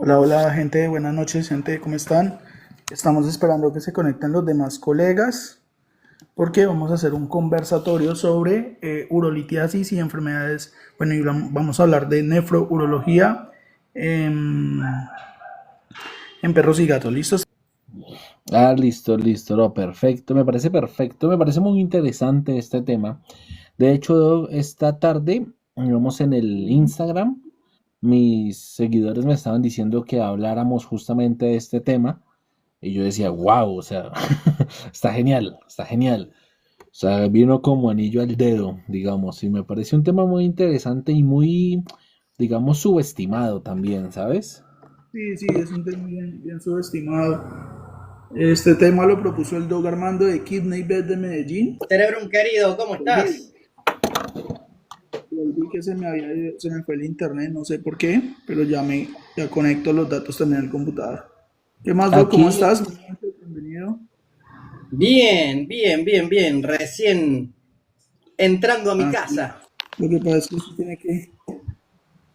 Hola, hola, gente, buenas noches, gente, ¿cómo están? Estamos esperando que se conecten los demás colegas porque vamos a hacer un conversatorio sobre urolitiasis y enfermedades. Bueno, y vamos a hablar de nefrourología en perros y gatos. ¿Listos? Listo, listo, no, perfecto, me parece muy interesante este tema. De hecho, esta tarde, vamos en el Instagram, mis seguidores me estaban diciendo que habláramos justamente de este tema y yo decía, wow, o sea, está genial, está genial. O sea, vino como anillo al dedo, digamos, y me parece un tema muy interesante y muy, digamos, subestimado también, ¿sabes? Sí, sí, es un tema bien subestimado. Este tema lo propuso el Doc Armando de Kidney Bed de Medellín. Cerebrum querido, ¿cómo Volví, estás? volví que se me fue el internet, no sé por qué, pero ya conecto los datos también al computador. ¿Qué más, Doc? ¿Cómo Aquí, estás? Buenas noches, bienvenido. Bien. Recién entrando a mi Aquí. casa. Lo que pasa es que usted tiene que...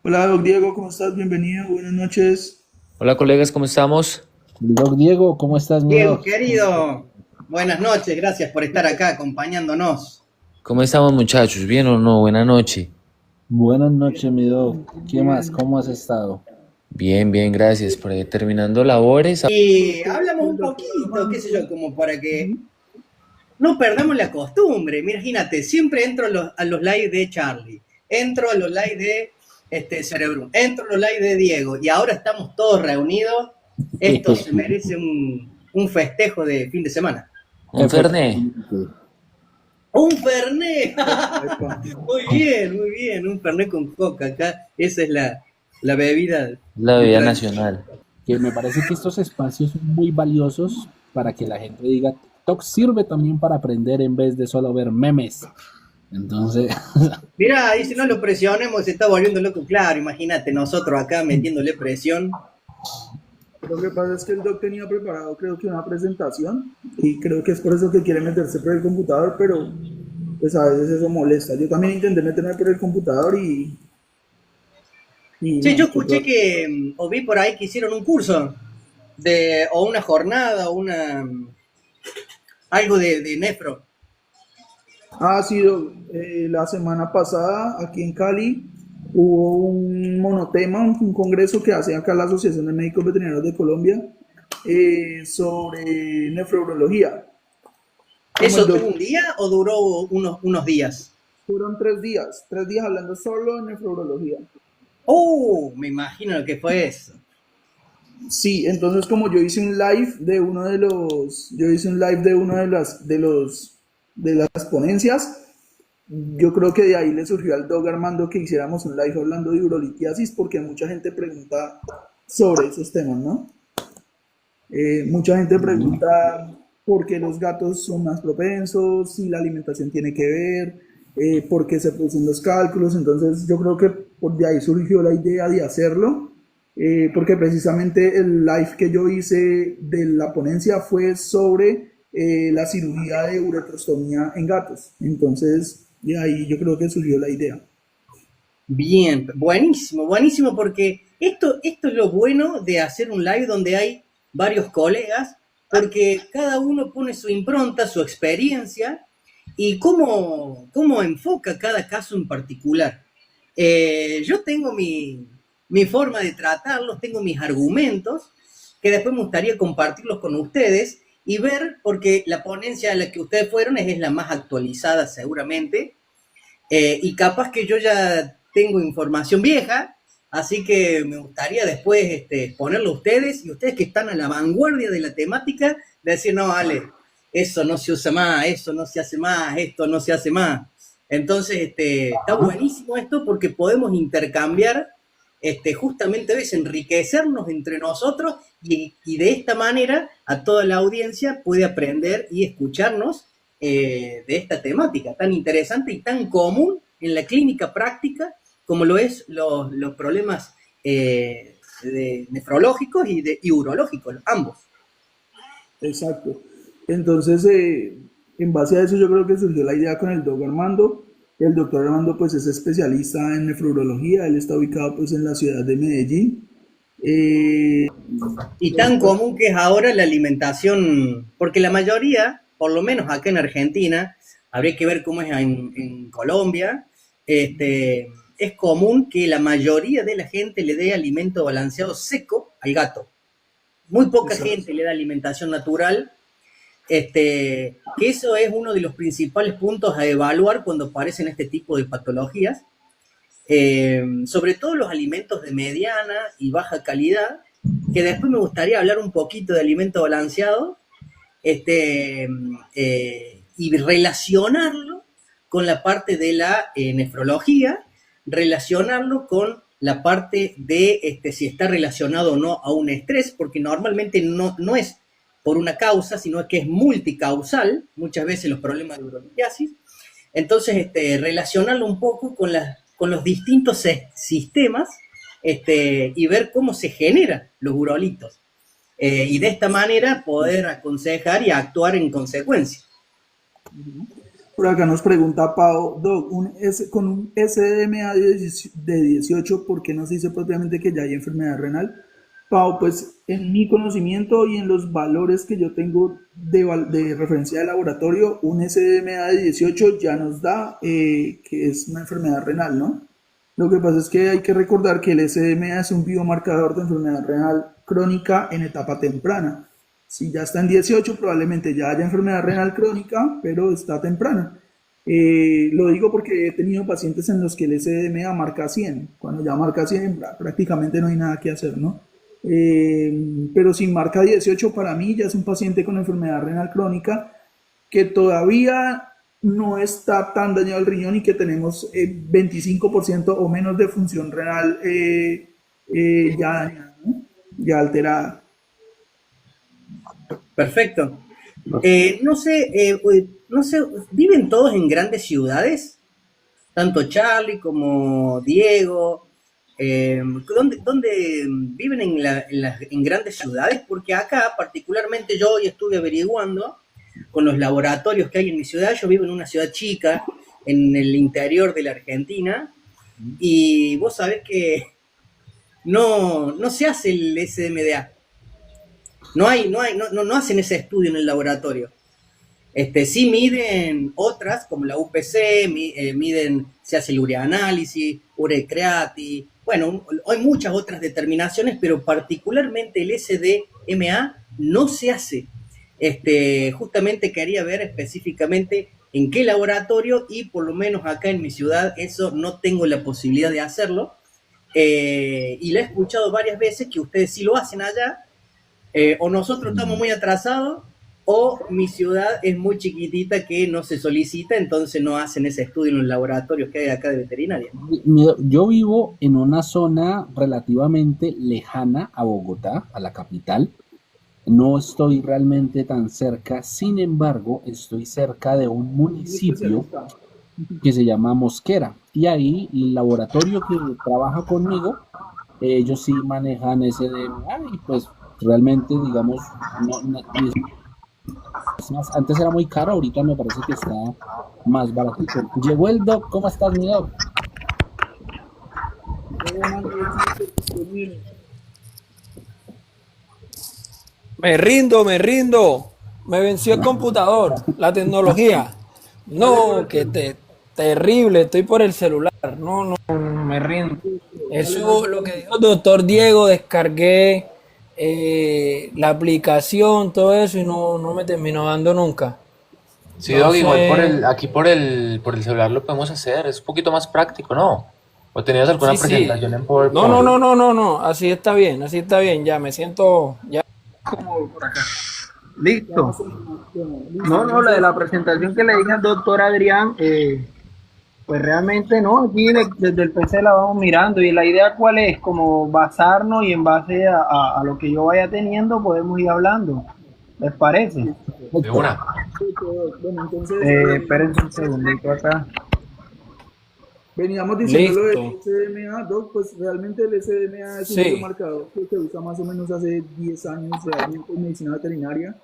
Hola, Doc Diego, ¿cómo estás? Bienvenido, buenas noches. Hola colegas, ¿cómo estamos? el Doc Diego, ¿cómo estás, mi Diego Doc? querido, buenas noches, gracias por estar acá acompañándonos. ¿Cómo estamos muchachos? ¿Bien o no? Buena noche. Buenas noches, mi Doc. ¿Qué más? Bien. ¿Cómo has estado? Bien, bien, gracias. Por ahí terminando labores. Y Doctor, hablamos el un doctor poquito, qué sé yo, Armando. como para que Ujú. no perdamos la costumbre. Imagínate, siempre entro a los lives de Charlie, entro a los lives de Cerebrum, entro a los lives de Diego, y ahora estamos todos reunidos. Esto se merece un festejo de fin de semana. Un Fernet. Efectivamente. Un Fernet. Epa, epa. Muy bien, un Fernet con coca acá. Esa es la bebida La de bebida tradición. nacional. Que me parece que estos espacios son muy valiosos para que la gente diga, TikTok sirve también para aprender en vez de solo ver memes. Entonces, Mirá, dice, no lo presionemos, se está volviendo loco. Claro, imagínate, nosotros acá metiéndole presión. Lo que pasa es que el doc tenía preparado, creo que una presentación, y creo que es por eso que quiere meterse por el computador, pero pues a veces eso molesta. Yo también intenté meterme por el computador y Sí, yo no, escuché tocó. que, o vi por ahí que hicieron un curso, o una jornada, algo de nefro. Ha sido la semana pasada aquí en Cali hubo un monotema, un congreso que hace acá la Asociación de Médicos Veterinarios de Colombia sobre nefrología. Como el ¿Eso tuvo doctor, un día o duró unos días? fueron 3 días hablando solo de nefrología. Me imagino lo que fue eso. Sí, entonces como yo hice un live de uno de los, yo hice un live de uno de las ponencias, yo creo que de ahí le surgió al Dog Armando que hiciéramos un live hablando de urolitiasis porque mucha gente pregunta sobre esos temas, ¿no? Mucha gente pregunta por qué los gatos son más propensos, si la alimentación tiene que ver, por qué se producen los cálculos. Entonces yo creo que por de ahí surgió la idea de hacerlo, porque precisamente el live que yo hice de la ponencia fue sobre la cirugía de uretrostomía en gatos. Entonces de ahí yo creo que surgió la idea. Bien, buenísimo, porque esto es lo bueno de hacer un live donde hay varios colegas, porque cada uno pone su impronta, su experiencia y cómo enfoca cada caso en particular. Yo tengo mi forma de tratarlos, tengo mis argumentos, que después me gustaría compartirlos con ustedes y ver, porque la ponencia a la que ustedes fueron es la más actualizada seguramente, y capaz que yo ya tengo información vieja, así que me gustaría después ponerlo a ustedes y ustedes que están a la vanguardia de la temática, decir, no, vale, eso no se usa más, eso no se hace más, esto no se hace más. Entonces, está buenísimo esto porque podemos intercambiar, justamente ves, enriquecernos entre nosotros y de esta manera a toda la audiencia puede aprender y escucharnos de esta temática tan interesante y tan común en la clínica práctica como lo es los problemas nefrológicos y urológicos, ambos. Exacto. Entonces, en base a eso yo creo que surgió la idea con el doctor Armando. El doctor Armando pues es especialista en nefrología, él está ubicado pues en la ciudad de Medellín. Y tan común que es ahora la alimentación, porque la mayoría, por lo menos acá en Argentina, habría que ver cómo es en Colombia, es común que la mayoría de la gente le dé alimento balanceado seco al gato. Muy poca Exacto. gente le da alimentación natural, que eso es uno de los principales puntos a evaluar cuando aparecen este tipo de patologías, sobre todo los alimentos de mediana y baja calidad, que después me gustaría hablar un poquito de alimento balanceado, y relacionarlo con la parte de la nefrología, relacionarlo con la parte de si está relacionado o no a un estrés, porque normalmente no es por una causa, sino que es multicausal, muchas veces los problemas de urolitiasis. Entonces, relacionarlo un poco con los distintos sistemas, y ver cómo se generan los urolitos. Y de esta manera poder aconsejar y actuar en consecuencia. Por acá nos pregunta Pau, Doc, con un SDMA de 18, ¿por qué no se dice propiamente que ya hay enfermedad renal? Pau, pues en mi conocimiento y en los valores que yo tengo de referencia de laboratorio, un SDMA de 18 ya nos da que es una enfermedad renal, ¿no? Lo que pasa es que hay que recordar que el SDMA es un biomarcador de enfermedad renal crónica en etapa temprana. Si ya está en 18, probablemente ya haya enfermedad renal crónica, pero está temprana. Lo digo porque he tenido pacientes en los que el SDMA marca 100. Cuando ya marca 100, prácticamente no hay nada que hacer, ¿no? Pero si marca 18, para mí ya es un paciente con enfermedad renal crónica que todavía no está tan dañado el riñón y que tenemos 25% o menos de función renal ya dañada, ¿no? Ya alterada. Perfecto. No sé, ¿viven todos en grandes ciudades? Tanto Charlie como Diego. ¿Dónde viven en grandes ciudades? Porque acá, particularmente yo hoy estuve averiguando con los laboratorios que hay en mi ciudad. Yo vivo en una ciudad chica, en el interior de la Argentina, y vos sabés que no se hace el SMDA. No hacen ese estudio en el laboratorio. Sí miden otras, como la UPC, miden, se hace el ureanálisis, urecreati, bueno, hay muchas otras determinaciones, pero particularmente el SDMA no se hace. Justamente quería ver específicamente en qué laboratorio, y por lo menos acá en mi ciudad eso no tengo la posibilidad de hacerlo. Y lo he escuchado varias veces que ustedes sí lo hacen allá, o nosotros estamos muy atrasados, o mi ciudad es muy chiquitita que no se solicita, entonces no hacen ese estudio en los laboratorios que hay acá de veterinaria. Yo vivo en una zona relativamente lejana a Bogotá, a la capital. No estoy realmente tan cerca, sin embargo, estoy cerca de un Muy municipio especialista. que se llama Mosquera. Y ahí el laboratorio que trabaja conmigo, ellos sí manejan ese DNA y pues realmente, digamos, es más, antes era muy caro, ahorita me parece que está más baratito. Llegó el doc, ¿cómo estás, mi doc? Me rindo, me rindo. Me venció el computador, la tecnología. No, terrible, estoy por el celular. No, me rindo. Eso, lo que dijo el doctor Diego, descargué la aplicación, todo eso, y no me terminó dando nunca. Sí, Dog, igual Entonces, aquí por el celular lo podemos hacer, es un poquito más práctico, ¿no? ¿O tenías alguna sí, sí. presentación en No, PowerPoint? no, así está bien, ya me siento ya como por acá. Ya Listo. más o menos, bueno, listo. No, no, la de Entonces, la presentación que le dije al doctor Adrián, pues realmente no, aquí desde el PC la vamos mirando, y la idea cuál es, como basarnos, y en base a lo que yo vaya teniendo podemos ir hablando, ¿les parece? De una. bueno, entonces Espérense un segundito acá. veníamos diciendo lo del Listo, SDMA, Doc, pues realmente el SDMA es un sí, biomarcador que se usa más o menos hace 10 años realmente en medicina veterinaria.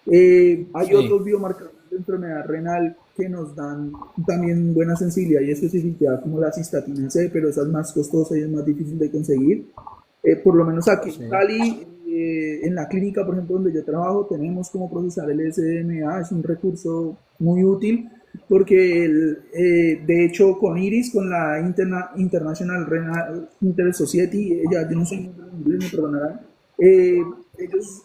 Hay sí, otros biomarcadores de enfermedad renal que nos dan también buena sensibilidad y especificidad como la cistatina C, pero esa es más costosa y es más difícil de conseguir. Por lo menos aquí en Sí. Cali, en la clínica, por ejemplo, donde yo trabajo, tenemos cómo procesar el SDMA, es un recurso muy útil porque de hecho con IRIS, con la International Renal Inter Society, yo no soy muy bueno en inglés, me perdonarán, eh, ellos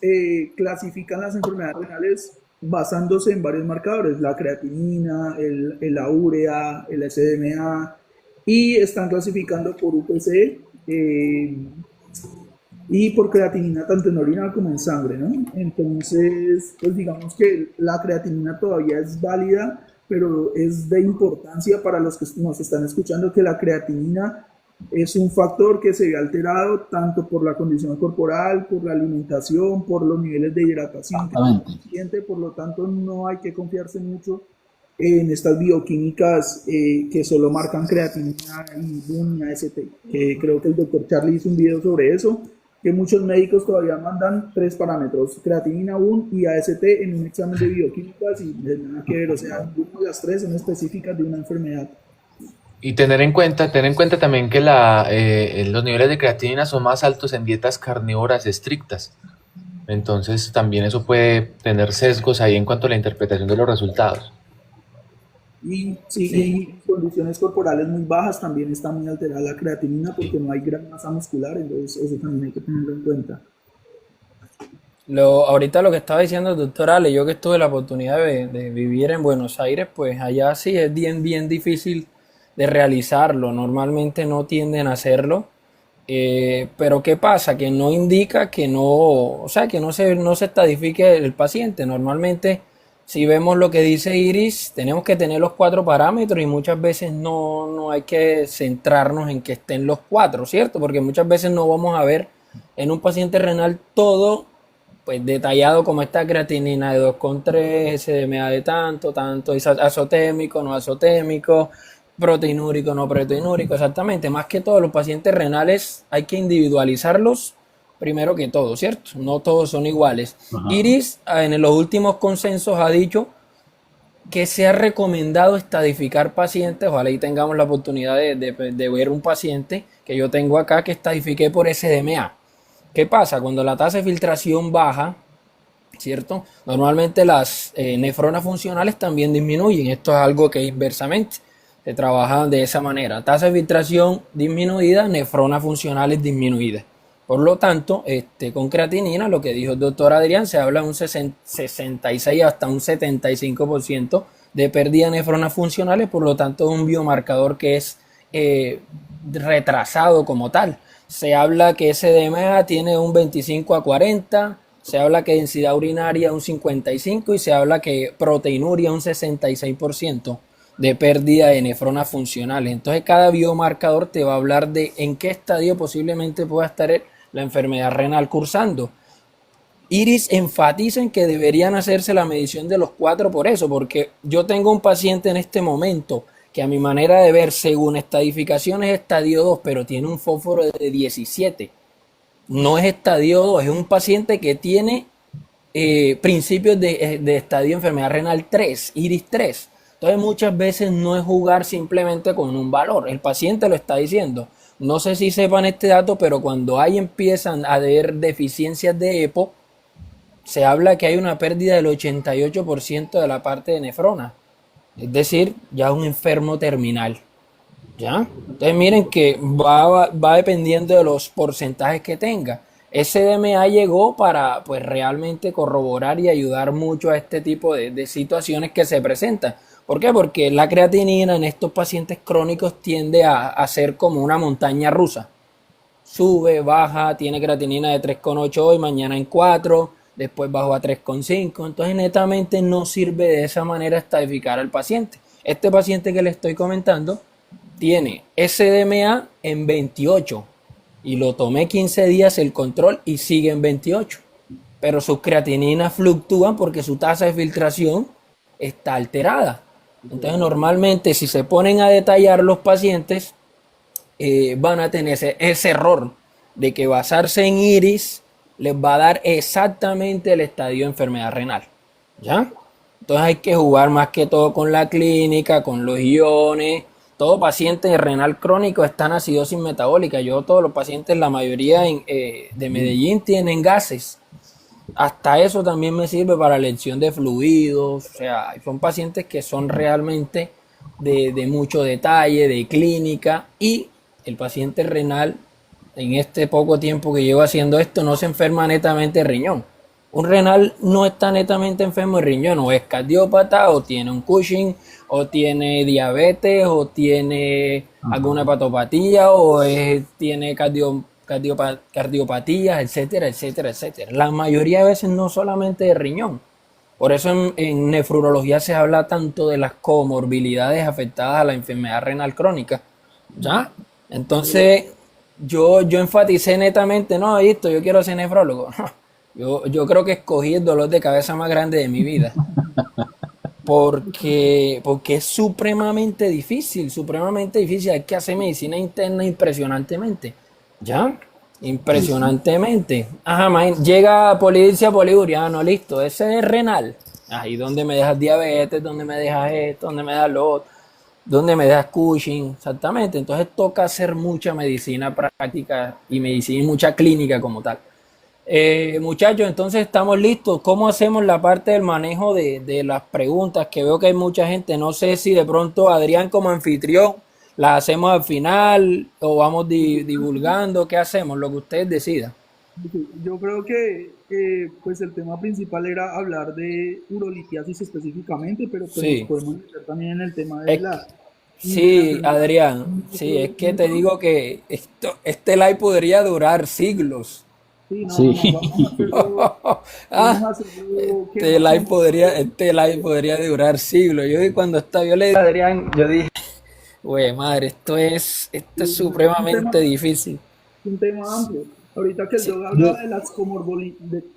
clasifican las enfermedades renales basándose en varios marcadores, la creatinina, la urea, el SDMA, y están clasificando por UPC, y por creatinina tanto en orina como en sangre, ¿no? Entonces, pues digamos que la creatinina todavía es válida, pero es de importancia para los que nos están escuchando que la creatinina es un factor que se ve alterado tanto por la condición corporal, por la alimentación, por los niveles de hidratación que tiene el Exactamente. paciente, por lo tanto no hay que confiarse mucho en estas bioquímicas que solo marcan creatinina y BUN y AST. Creo que el doctor Charlie hizo un video sobre eso, que muchos médicos todavía mandan tres parámetros, creatinina, BUN y AST en un examen de bioquímicas y nada que ver, o sea, ninguna de las tres son específicas de una enfermedad. Y tener en cuenta también que los niveles de creatinina son más altos en dietas carnívoras estrictas. Entonces también eso puede tener sesgos ahí en cuanto a la interpretación de los resultados. Y sí, Sí. y en condiciones corporales muy bajas también está muy alterada la creatinina porque no hay gran masa muscular, entonces eso también hay que tenerlo en cuenta. Ahorita lo que estaba diciendo el doctor Ale, yo que tuve la oportunidad de vivir en Buenos Aires, pues allá sí es bien, bien difícil de realizarlo. Normalmente no tienden a hacerlo. Pero ¿qué pasa? Que no indica que no, o sea, que no se estadifique el paciente. Normalmente, si vemos lo que dice Iris, tenemos que tener los cuatro parámetros y muchas veces no hay que centrarnos en que estén los cuatro, ¿cierto? Porque muchas veces no vamos a ver en un paciente renal todo pues detallado como está creatinina de 2,3, SDMA de tanto, tanto, azotémico, no azotémico, proteinúrico, no proteinúrico, exactamente. Más que todo, los pacientes renales hay que individualizarlos primero que todo, ¿cierto? No todos son iguales. Ajá. Iris, en los últimos consensos, ha dicho que se ha recomendado estadificar pacientes. Ojalá y tengamos la oportunidad de ver un paciente que yo tengo acá que estadifique por SDMA. ¿Qué pasa? Cuando la tasa de filtración baja, ¿cierto? Normalmente las nefronas funcionales también disminuyen. Esto es algo que inversamente se trabaja de esa manera. Tasa de filtración disminuida, nefronas funcionales disminuidas. Por lo tanto, con creatinina, lo que dijo el doctor Adrián, se habla de un 66 hasta un 75% de pérdida de nefronas funcionales, por lo tanto, es un biomarcador que es retrasado como tal. Se habla que SDMA tiene un 25 a 40, se habla que densidad urinaria un 55 y se habla que proteinuria un 66% de pérdida de nefronas funcionales. Entonces cada biomarcador te va a hablar de en qué estadio posiblemente pueda estar la enfermedad renal cursando. Iris enfatiza en que deberían hacerse la medición de los cuatro por eso, porque yo tengo un paciente en este momento que a mi manera de ver, según estadificación es estadio 2, pero tiene un fósforo de 17. No es estadio 2, es un paciente que tiene principios de estadio de enfermedad renal 3, Iris 3. Entonces muchas veces no es jugar simplemente con un valor, el paciente lo está diciendo. No sé si sepan este dato, pero cuando empiezan a haber deficiencias de EPO, se habla que hay una pérdida del 88% de la parte de nefrona. Es decir, ya un enfermo terminal. ¿Ya? Entonces miren que va dependiendo de los porcentajes que tenga. SDMA llegó para pues realmente corroborar y ayudar mucho a este tipo de situaciones que se presentan. ¿Por qué? Porque la creatinina en estos pacientes crónicos tiende a ser como una montaña rusa. Sube, baja, tiene creatinina de 3,8 hoy, mañana en 4, después bajó a 3,5. Entonces netamente no sirve de esa manera estadificar al paciente. Este paciente que le estoy comentando tiene SDMA en 28 y lo tomé 15 días el control y sigue en 28. Pero sus creatininas fluctúan porque su tasa de filtración está alterada. Entonces normalmente si se ponen a detallar los pacientes van a tener ese error de que basarse en Iris les va a dar exactamente el estadio de enfermedad renal. ¿Ya? Entonces hay que jugar más que todo con la clínica, con los iones, todo paciente renal crónico está en acidosis metabólica. Todos los pacientes, la mayoría de Medellín tienen gases. Hasta eso también me sirve para la elección de fluidos. O sea, son pacientes que son realmente de mucho detalle, de clínica, y el paciente renal, en este poco tiempo que llevo haciendo esto, no se enferma netamente de riñón. Un renal no está netamente enfermo de riñón, o es cardiópata, o tiene un Cushing, o tiene diabetes, o tiene alguna hepatopatía, o tiene cardiopatías, etcétera, etcétera, etcétera. La mayoría de veces no solamente de riñón. Por eso en nefrología se habla tanto de las comorbilidades afectadas a la enfermedad renal crónica. ¿Ya? Entonces, yo enfaticé netamente, no, esto, yo quiero ser nefrólogo. Yo creo que escogí el dolor de cabeza más grande de mi vida. Porque es supremamente difícil. Hay que hacer medicina interna impresionantemente. ¿Ya? Impresionantemente. Ajá, llega polidipsia poliuriano, listo, ese es renal. Ahí donde me dejas diabetes, donde me dejas esto, donde me dejas lo otro, donde me dejas Cushing, exactamente. Entonces toca hacer mucha medicina práctica y mucha clínica como tal. Muchachos, entonces estamos listos. ¿Cómo hacemos la parte del manejo de las preguntas? Que veo que hay mucha gente. No sé si de pronto Adrián como anfitrión las hacemos al final o vamos divulgando. ¿Qué hacemos? Lo que ustedes decidan. Yo creo que pues el tema principal era hablar de urolitiasis específicamente, pero pues Sí. nos podemos meter también en el tema de Sí, Adrián. Sí, es que te digo que este live podría durar siglos. Sí, no, Sí. vamos a hacerlo, ¿qué más? Este live podría durar siglos. Yo le dije a Adrián, yo dije, güey, madre, esto es supremamente difícil. Un tema amplio. Ahorita que el Doc hablaba de las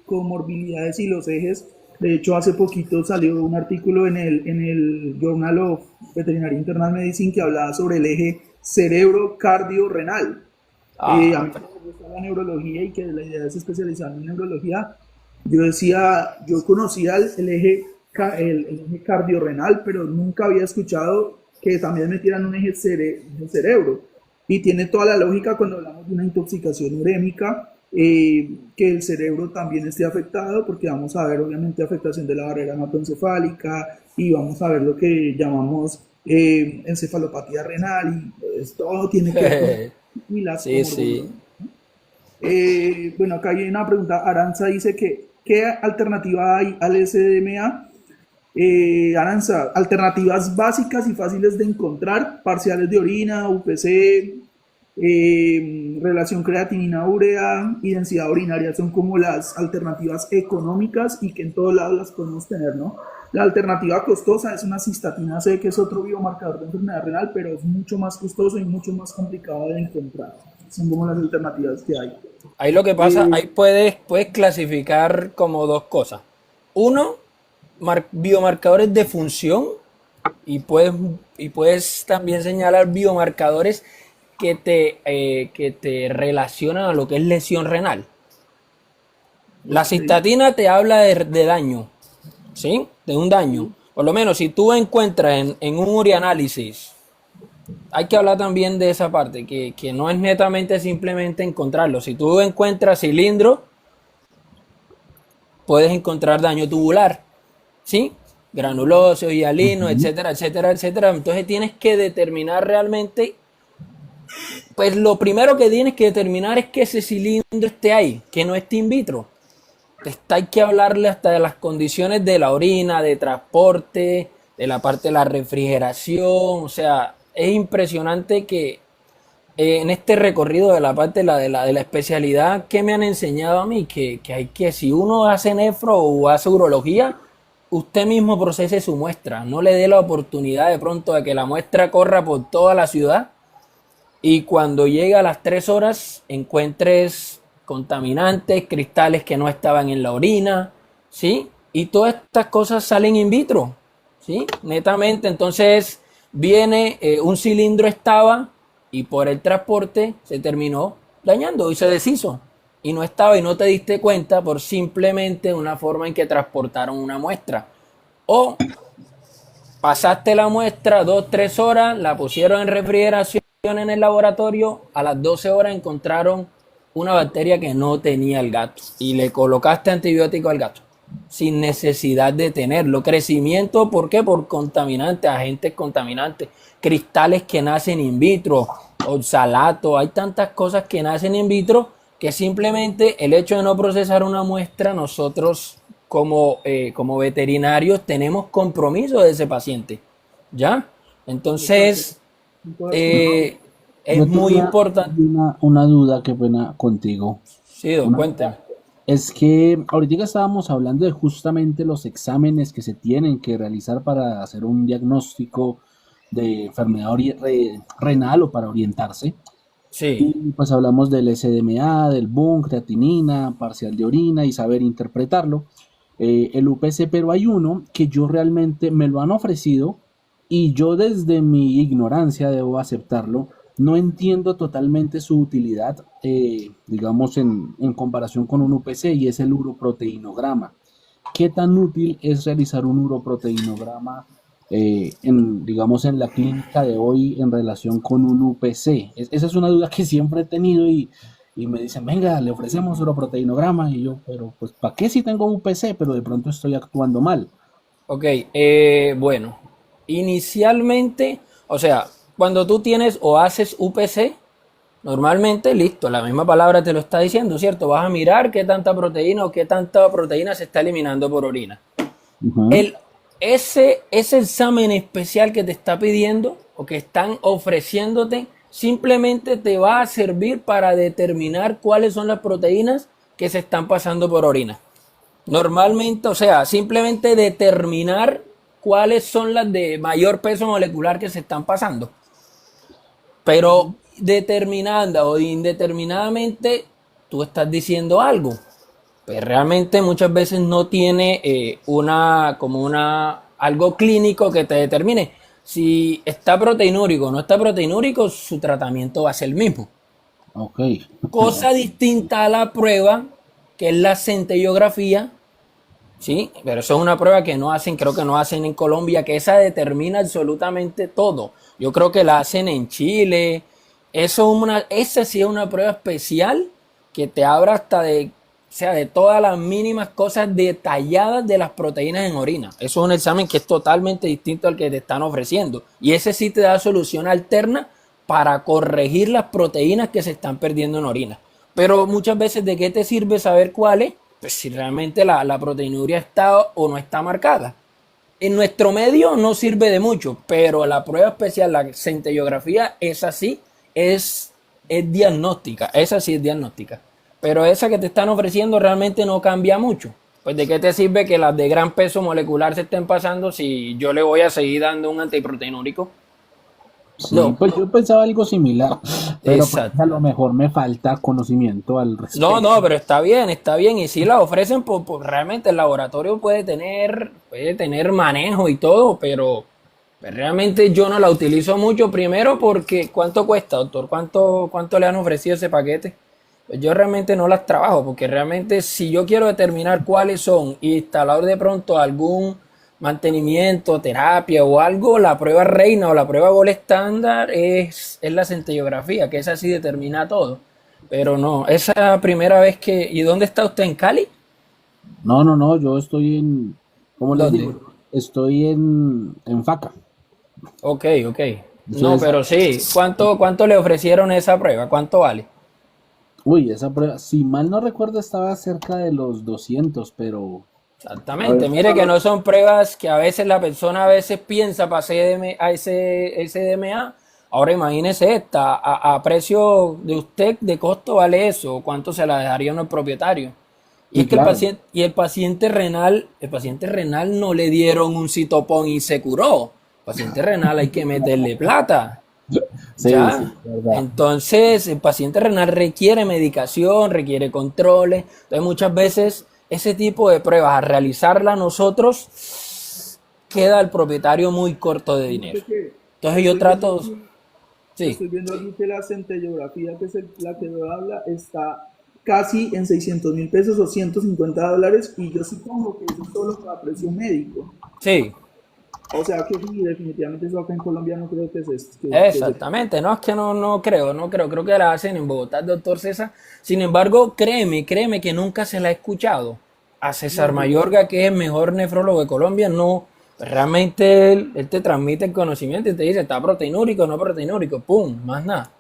comorbilidades y los ejes, de hecho hace poquito salió un artículo en el Journal of Veterinary Internal Medicine que hablaba sobre el eje cerebro-cardio-renal. A mí me gusta la neurología y que la idea es especializarme en neurología. Yo conocía el eje cardiorrenal, pero nunca había escuchado que también metieran un eje cerebro. Y tiene toda la lógica cuando hablamos de una intoxicación urémica, que el cerebro también esté afectado, porque vamos a ver obviamente afectación de la barrera hematoencefálica y vamos a ver lo que llamamos encefalopatía renal, y pues, todo tiene que ver con y las Sí. Bueno, acá hay una pregunta. Aranza dice que ¿qué alternativa hay al SDMA? Aranza, alternativas básicas y fáciles de encontrar: parciales de orina, UPC, relación creatinina-urea y densidad urinaria son como las alternativas económicas y que en todos lados las podemos tener, ¿no? La alternativa costosa es una cistatina C, que es otro biomarcador de enfermedad renal, pero es mucho más costoso y mucho más complicado de encontrar. Son como las alternativas que hay. Ahí lo que pasa, ahí puedes clasificar como dos cosas. Uno, biomarcadores de función, y puedes también señalar biomarcadores que te relacionan a lo que es lesión renal. La cistatina te habla de daño, ¿sí? De un daño. Por lo menos si tú encuentras en un urianálisis, hay que hablar también de esa parte, que no es netamente simplemente encontrarlo. Si tú encuentras cilindro, puedes encontrar daño tubular, ¿sí? Granuloso, hialino, etcétera, etcétera, etcétera. Entonces tienes que determinar realmente, pues lo primero que tienes que determinar es que ese cilindro esté ahí, que no esté in vitro. Hay que hablarle hasta de las condiciones de la orina, de transporte, de la parte de la refrigeración. O sea, es impresionante que en este recorrido de la parte de la especialidad que me han enseñado a mí, que hay que, si uno hace nefro o hace urología, usted mismo procese su muestra. No le dé la oportunidad de pronto de que la muestra corra por toda la ciudad y cuando llegue a las 3 horas encuentres contaminantes, cristales que no estaban en la orina, ¿sí? Y todas estas cosas salen in vitro, ¿sí? Netamente, entonces viene, un cilindro estaba y por el transporte se terminó dañando y se deshizo. Y no estaba y no te diste cuenta por simplemente una forma en que transportaron una muestra. O pasaste la muestra 2, 3 horas, la pusieron en refrigeración en el laboratorio, a las 12 horas encontraron una bacteria que no tenía el gato y le colocaste antibiótico al gato sin necesidad de tenerlo. Crecimiento, ¿por qué? Por contaminantes, agentes contaminantes, cristales que nacen in vitro, oxalato, hay tantas cosas que nacen in vitro que simplemente el hecho de no procesar una muestra, nosotros como veterinarios tenemos compromiso de ese paciente, ¿ya? Entonces, es Yo muy tenía importante. una duda, qué pena contigo. Sí, don, Una cuénteme. Es que ahorita estábamos hablando de justamente los exámenes que se tienen que realizar para hacer un diagnóstico de enfermedad renal o para orientarse. Sí, Y pues hablamos del SDMA, del BUN, creatinina, parcial de orina y saber interpretarlo. El UPC, pero hay uno que yo realmente me lo han ofrecido y yo desde mi ignorancia debo aceptarlo. No entiendo totalmente su utilidad, digamos, en comparación con un UPC y es el uroproteinograma. ¿Qué tan útil es realizar un uroproteinograma digamos, en la clínica de hoy en relación con un UPC? Esa es una duda que siempre he tenido y me dicen, venga, le ofrecemos uroproteinograma y yo, pero pues ¿para qué si tengo UPC? Pero de pronto estoy actuando mal. ok, bueno, inicialmente, o sea, cuando tú tienes o haces UPC, normalmente, listo, la misma palabra te lo está diciendo, ¿cierto? Vas a mirar qué tanta proteína o qué tanta proteína se está eliminando por orina. Ujú. El, ese examen especial que te está pidiendo o que están ofreciéndote simplemente te va a servir para determinar cuáles son las proteínas que se están pasando por orina. Normalmente, o sea, simplemente determinar cuáles son las de mayor peso molecular que se están pasando. Pero determinada o indeterminadamente, tú estás diciendo algo. Pues realmente muchas veces no tiene algo clínico que te determine. Si está proteinúrico o no está proteinúrico, su tratamiento va a ser el mismo. Ok. Cosa distinta a la prueba, que es la centellografía, ¿sí? Pero eso es una prueba que no hacen, creo que no hacen en Colombia, que esa determina absolutamente todo. Yo creo que la hacen en Chile. Esa sí es una prueba especial que te habla hasta de todas las mínimas cosas detalladas de las proteínas en orina. Eso es un examen que es totalmente distinto al que te están ofreciendo. Y ese sí te da solución alterna para corregir las proteínas que se están perdiendo en orina. Pero muchas veces, ¿de qué te sirve saber cuáles? Pues si realmente la proteinuria está o no está marcada. En nuestro medio no sirve de mucho, pero la prueba especial, la centellografía, esa sí es diagnóstica. Esa sí es diagnóstica. Pero esa que te están ofreciendo realmente no cambia mucho. Pues de qué te sirve que las de gran peso molecular se estén pasando si yo le voy a seguir dando un antiproteinúrico. Sí, No, pues yo pensaba algo similar, pero pues exacto. a lo mejor me falta conocimiento al No, no, respecto. pero está bien, está bien. Y si la ofrecen, pues realmente el laboratorio puede tener manejo y todo, pero pues realmente yo no la utilizo mucho. Primero porque, ¿cuánto cuesta, doctor? ¿Cuánto le han ofrecido ese paquete? Pues yo realmente no las trabajo, porque realmente si yo quiero determinar cuáles son y instalar de pronto algún mantenimiento, terapia o algo, la prueba reina o la prueba gol estándar es la centellografía, que esa sí determina todo. Pero no, esa primera vez que... ¿Y dónde está usted? ¿En Cali? No, no, no, yo estoy ¿cómo les ¿Dónde? digo? Estoy en FACA. Ok, ok. Eso No, es, pero sí. ¿Cuánto le ofrecieron esa prueba? ¿Cuánto vale? uy, esa prueba, si mal no recuerdo, estaba cerca de los 200, pero, a ver, Exactamente. Mire que no son pruebas que a veces la persona a veces piensa para ese DMA. Ahora imagínese esta, a precio de usted, de costo vale eso, cuánto se la dejaría uno el propietario. Y sí, es que el claro. paciente, y el paciente renal no le dieron un citopón y se curó. El paciente renal hay que meterle plata. Sí, sí, Ya. es verdad. Entonces, el paciente renal requiere medicación, requiere controles. Entonces, muchas veces ese tipo de pruebas, al realizarla nosotros, queda el propietario muy corto de dinero. Fíjate que Entonces, yo estoy viendo trato, aquí, sí, estoy viendo aquí que la centellografía, que es la que yo habla, está casi en 600.000 pesos o $150, y yo supongo que eso es solo para precio médico. sí, O sea que sí, definitivamente eso acá en Colombia no creo que Exactamente, no es que creo que la hacen en Bogotá, doctor César. Sin embargo, créeme que nunca se la he escuchado a César no, Mayorga, que es el mejor nefrólogo de Colombia. No, realmente él te transmite el conocimiento y te dice, está proteinúrico, no proteinúrico, pum, más nada.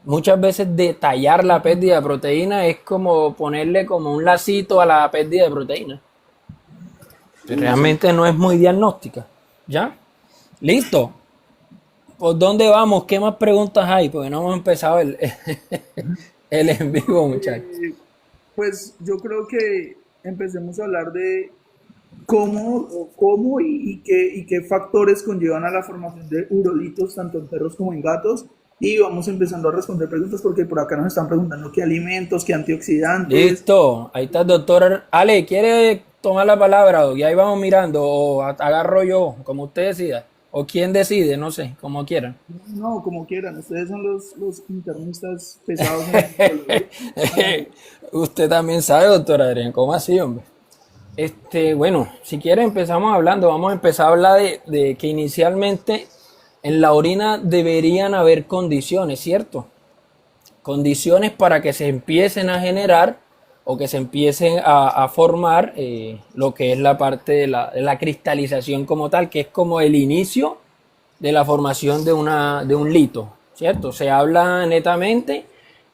Muchas veces detallar la pérdida de proteína es como ponerle como un lacito a la pérdida de proteína. Realmente no es muy diagnóstica. ¿Ya? Listo. ¿Por dónde vamos? ¿Qué más preguntas hay? Porque no hemos empezado el en vivo, muchachos. pues yo creo que empecemos a hablar de cómo y qué factores conllevan a la formación de urolitos tanto en perros como en gatos. Y vamos empezando a responder preguntas porque por acá nos están preguntando qué alimentos, qué antioxidantes. Listo. Ahí está el doctor. Ale, ¿quiere tomar la palabra? Y ahí vamos mirando. O agarro yo, como usted decida. O quién decide, no sé, como quieran. No, como quieran, ustedes son los internistas pesados en el psicología. Usted también sabe, doctor Adrián, ¿cómo así, hombre? Bueno, si quiere empezamos hablando, vamos a empezar a hablar de que inicialmente en la orina deberían haber condiciones, ¿cierto? Condiciones para que se empiecen a generar o que se empiecen a formar lo que es la parte de la cristalización como tal, que es como el inicio de la formación de un lito, ¿cierto? Se habla netamente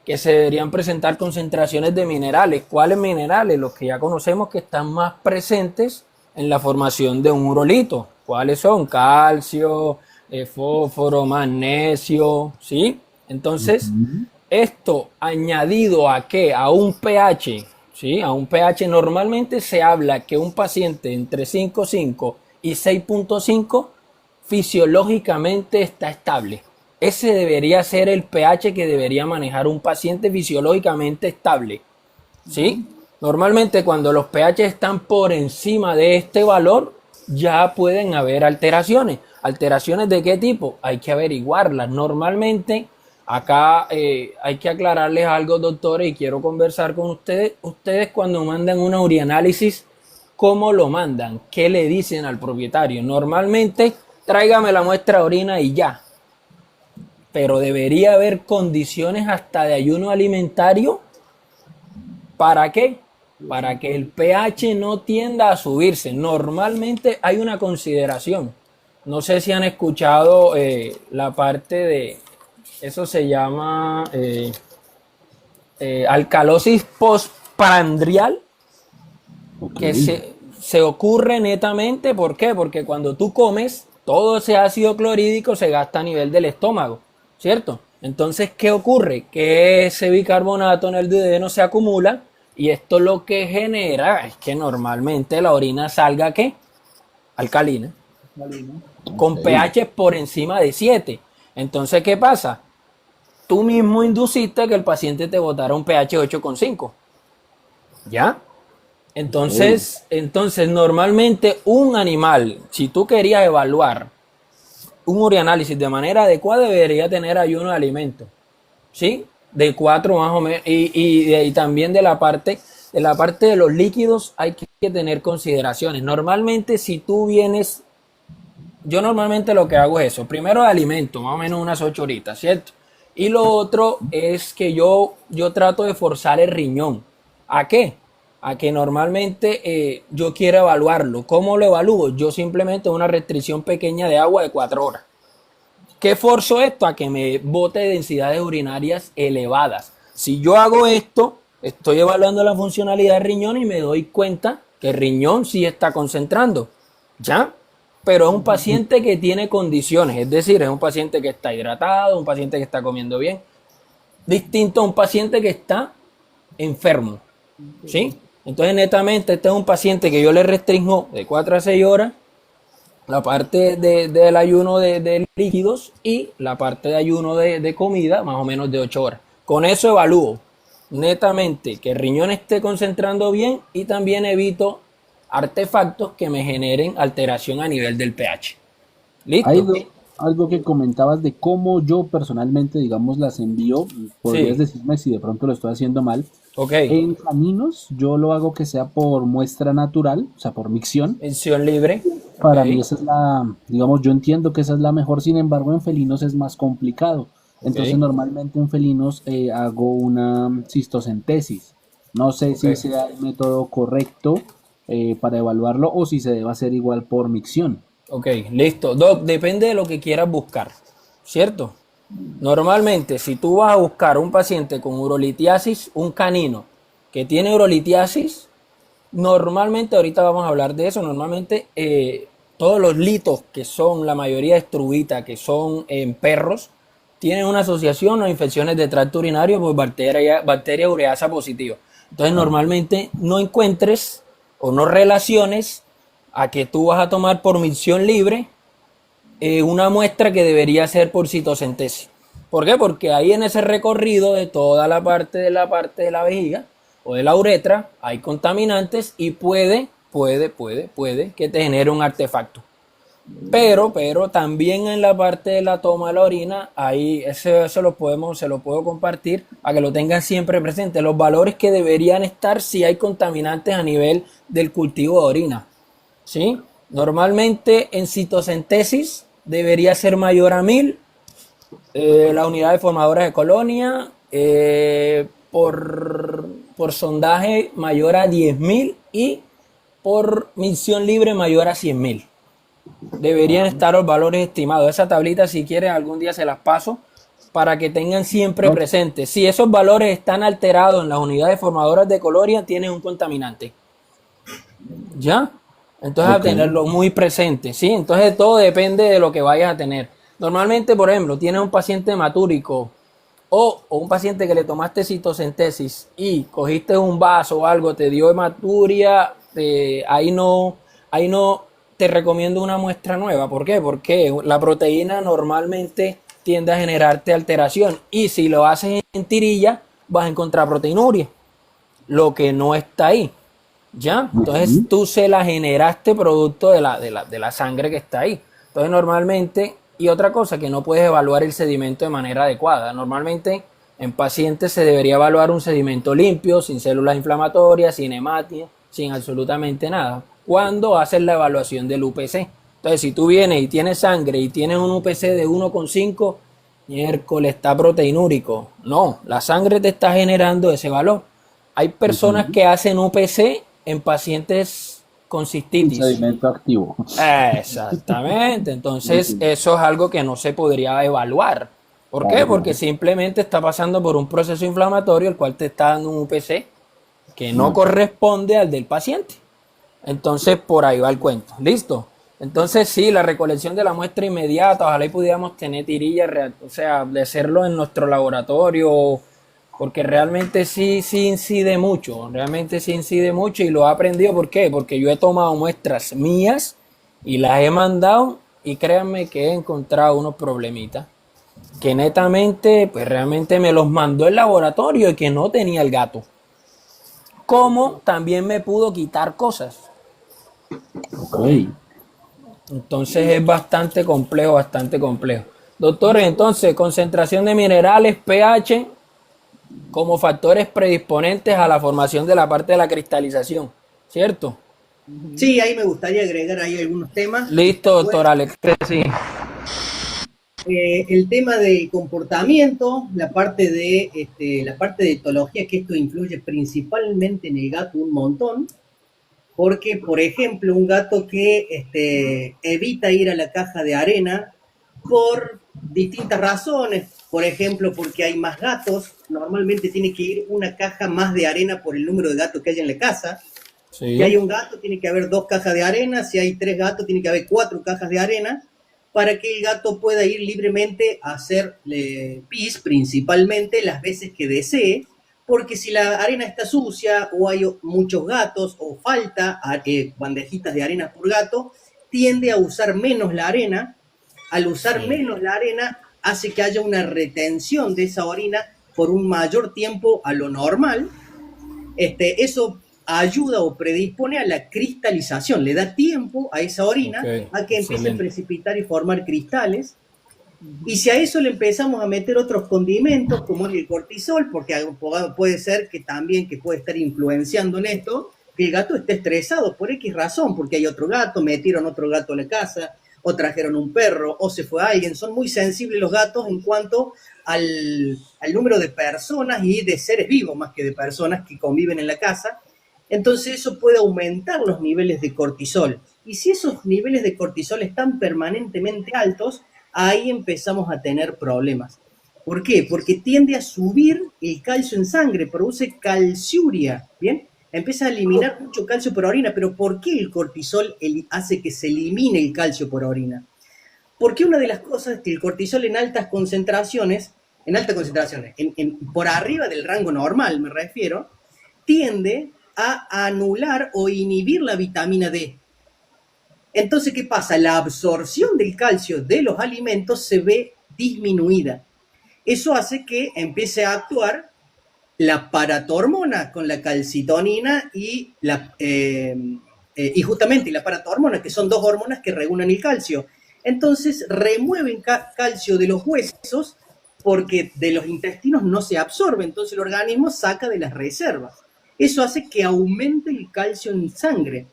que se deberían presentar concentraciones de minerales. ¿Cuáles minerales? Los que ya conocemos que están más presentes en la formación de un urolito. ¿Cuáles son? Calcio, fósforo, magnesio, ¿sí? Entonces, esto añadido a ¿qué? A un pH, ¿sí? A un pH normalmente se habla que un paciente entre 5.5 y 6.5 fisiológicamente está estable. Ese debería ser el pH que debería manejar un paciente fisiológicamente estable, ¿sí? Normalmente cuando los pH están por encima de este valor, ya pueden haber alteraciones. ¿Alteraciones de qué tipo? Hay que averiguarlas. Normalmente, acá hay que aclararles algo, doctores, y quiero conversar con ustedes. Ustedes cuando mandan una urianálisis, ¿cómo lo mandan? ¿Qué le dicen al propietario? Normalmente, tráigame la muestra de orina y ya. Pero debería haber condiciones hasta de ayuno alimentario. ¿Para qué? Para que el pH no tienda a subirse. Normalmente hay una consideración. No sé si han escuchado la parte de, eso se llama alcalosis postprandial, que se ocurre netamente, ¿por qué? Porque cuando tú comes, todo ese ácido clorhídrico se gasta a nivel del estómago, ¿cierto? Entonces, ¿qué ocurre? Que ese bicarbonato en el duodeno se acumula y esto lo que genera es que normalmente la orina salga, ¿qué? Alcalina, con pH por encima de 7. Entonces, ¿qué pasa? Tú mismo induciste que el paciente te botara un pH 8,5. ¿Ya? Entonces, normalmente un animal, si tú querías evaluar un urianálisis de manera adecuada, debería tener ayuno de alimentos, ¿sí? De 4 más o menos, y también de la parte de los líquidos hay que tener consideraciones. Normalmente si tú vienes, yo normalmente lo que hago es eso, primero de alimento, más o menos unas 8 horitas, ¿cierto? Y lo otro es que yo trato de forzar el riñón. ¿A qué? A que normalmente yo quiero evaluarlo. ¿Cómo lo evalúo? Yo simplemente una restricción pequeña de agua de 4 horas. ¿Qué forzo esto? A que me bote densidades urinarias elevadas. Si yo hago esto, estoy evaluando la funcionalidad del riñón y me doy cuenta que el riñón sí está concentrando, ¿ya? Pero es un paciente que tiene condiciones, es decir, es un paciente que está hidratado, un paciente que está comiendo bien, distinto a un paciente que está enfermo, ¿sí? Entonces, netamente, este es un paciente que yo le restringo de 4 a 6 horas la parte del ayuno de líquidos y la parte de ayuno de comida, más o menos de 8 horas. Con eso evalúo netamente que el riñón esté concentrando bien y también evito artefactos que me generen alteración a nivel del pH. ¿Listo? Algo que comentabas de cómo yo personalmente, digamos, las envío, podrías decirme si de pronto lo estoy haciendo mal. En caninos yo lo hago que sea por muestra natural, o sea, por micción. Micción libre. Ok, Para mí esa es la, digamos, yo entiendo que esa es la mejor, sin embargo en felinos es más complicado. Entonces ok, normalmente en felinos hago una cistocentesis. No sé ok. si sea el método correcto para evaluarlo o si se debe hacer igual por micción. Ok, listo. Doc, depende de lo que quieras buscar, ¿cierto? Normalmente, si tú vas a buscar un paciente con urolitiasis, un canino que tiene urolitiasis, normalmente, ahorita vamos a hablar de eso, normalmente todos los litos que son la mayoría de estruvita, que son en perros, tienen una asociación a infecciones de tracto urinario por bacteria ureasa positiva. Entonces, normalmente no encuentres o no relaciones a que tú vas a tomar por micción libre una muestra que debería ser por citocentesis. ¿Por qué? Porque ahí en ese recorrido de toda la parte de la vejiga o de la uretra hay contaminantes y puede que te genere un artefacto. Pero también en la parte de la toma de la orina, ahí eso se lo puedo compartir a que lo tengan siempre presente. Los valores que deberían estar si hay contaminantes a nivel del cultivo de orina. ¿Sí? Normalmente en citocentesis debería ser mayor a 1000, la unidad de formadores de colonia, por sondaje mayor a 10.000 y por misión libre mayor a 100.000. Deberían estar los valores estimados. Esa tablita, si quieres, algún día se las paso para que tengan siempre ¿No? presente. Si esos valores están alterados en las unidades formadoras de colonia, tienes un contaminante. ¿Ya? Entonces a Ok, tenerlo muy presente, ¿sí? Entonces todo depende de lo que vayas a tener. Normalmente, por ejemplo, tienes un paciente hematúrico o un paciente que le tomaste citocentesis y cogiste un vaso o algo, te dio hematuria, ahí no te recomiendo una muestra nueva. ¿Por qué? Porque la proteína normalmente tiende a generarte alteración y si lo haces en tirilla vas a encontrar proteinuria, lo que no está ahí. ¿Ya? Entonces ujú, tú se la generaste producto de la sangre que está ahí. Entonces normalmente, y otra cosa, que no puedes evaluar el sedimento de manera adecuada. Normalmente en pacientes se debería evaluar un sedimento limpio, sin células inflamatorias, sin hematia, sin absolutamente nada. Cuando haces la evaluación del UPC. Entonces si tú vienes y tienes sangre y tienes un UPC de 1,5, miércoles está proteinúrico. No, la sangre te está generando ese valor. Hay personas ujú. que hacen UPC en pacientes con Un cistitis. sedimento activo. Exactamente. Entonces, Ok, eso es algo que no se podría evaluar. ¿Por qué? claro, Porque claro. simplemente está pasando por un proceso inflamatorio el cual te está dando un UPC que no Ok. corresponde al del paciente. Entonces, por ahí va el cuento. ¿Listo? Entonces, sí, la recolección de la muestra inmediata, ojalá y pudiéramos tener tirillas, o sea, de hacerlo en nuestro laboratorio, porque realmente sí incide mucho y lo he aprendido. ¿Por qué? Porque yo he tomado muestras mías y las he mandado y créanme que he encontrado unos problemitas que netamente, pues realmente me los mandó el laboratorio y que no tenía el gato. Como también me pudo quitar cosas. Ok. Entonces es bastante complejo, bastante complejo. Doctores, entonces, concentración de minerales, pH, como factores predisponentes a la formación de la parte de la cristalización, ¿cierto? Sí, ahí me gustaría agregar ahí algunos temas, si Listo, se doctor puede. Alex. Sí. El tema de comportamiento, la parte de etología, que esto influye principalmente en el gato un montón, porque, por ejemplo, un gato que evita ir a la caja de arena por distintas razones, por ejemplo, porque hay más gatos, normalmente tiene que ir una caja más de arena por el número de gatos que hay en la casa. Si hay Sí. un gato, tiene que haber 2 cajas de arena. Si hay 3 gatos, tiene que haber 4 cajas de arena para que el gato pueda ir libremente a hacer pis, principalmente las veces que desee, porque si la arena está sucia o hay muchos gatos o falta bandejitas de arena por gato, tiende a usar menos la arena. Al usar Sí. menos la arena, hace que haya una retención de esa orina por un mayor tiempo a lo normal. Eso ayuda o predispone a la cristalización, le da tiempo a esa Ok, orina a que empiece a excelente. precipitar y formar cristales. Y si a eso le empezamos a meter otros condimentos, como el cortisol, porque puede ser que también que puede estar influenciando en esto, que el gato esté estresado por X razón, porque hay otro gato, metieron otro gato a la casa, o trajeron un perro, o se fue alguien. Son muy sensibles los gatos en cuanto al número de personas y de seres vivos, más que de personas que conviven en la casa. Entonces eso puede aumentar los niveles de cortisol. Y si esos niveles de cortisol están permanentemente altos, ahí empezamos a tener problemas. ¿Por qué? Porque tiende a subir el calcio en sangre, produce calciuria, ¿bien? Empieza a eliminar mucho calcio por orina. ¿Pero por qué el cortisol hace que se elimine el calcio por orina? Porque una de las cosas es que el cortisol en altas concentraciones, por arriba del rango normal me refiero, tiende a anular o inhibir la vitamina D. Entonces, ¿qué pasa? La absorción del calcio de los alimentos se ve disminuida. Eso hace que empiece a actuar la paratormona con la calcitonina y justamente la paratormona, que son dos hormonas que regulan el calcio. Entonces remueven calcio de los huesos porque de los intestinos no se absorbe, entonces el organismo saca de las reservas. Eso hace que aumente el calcio en sangre.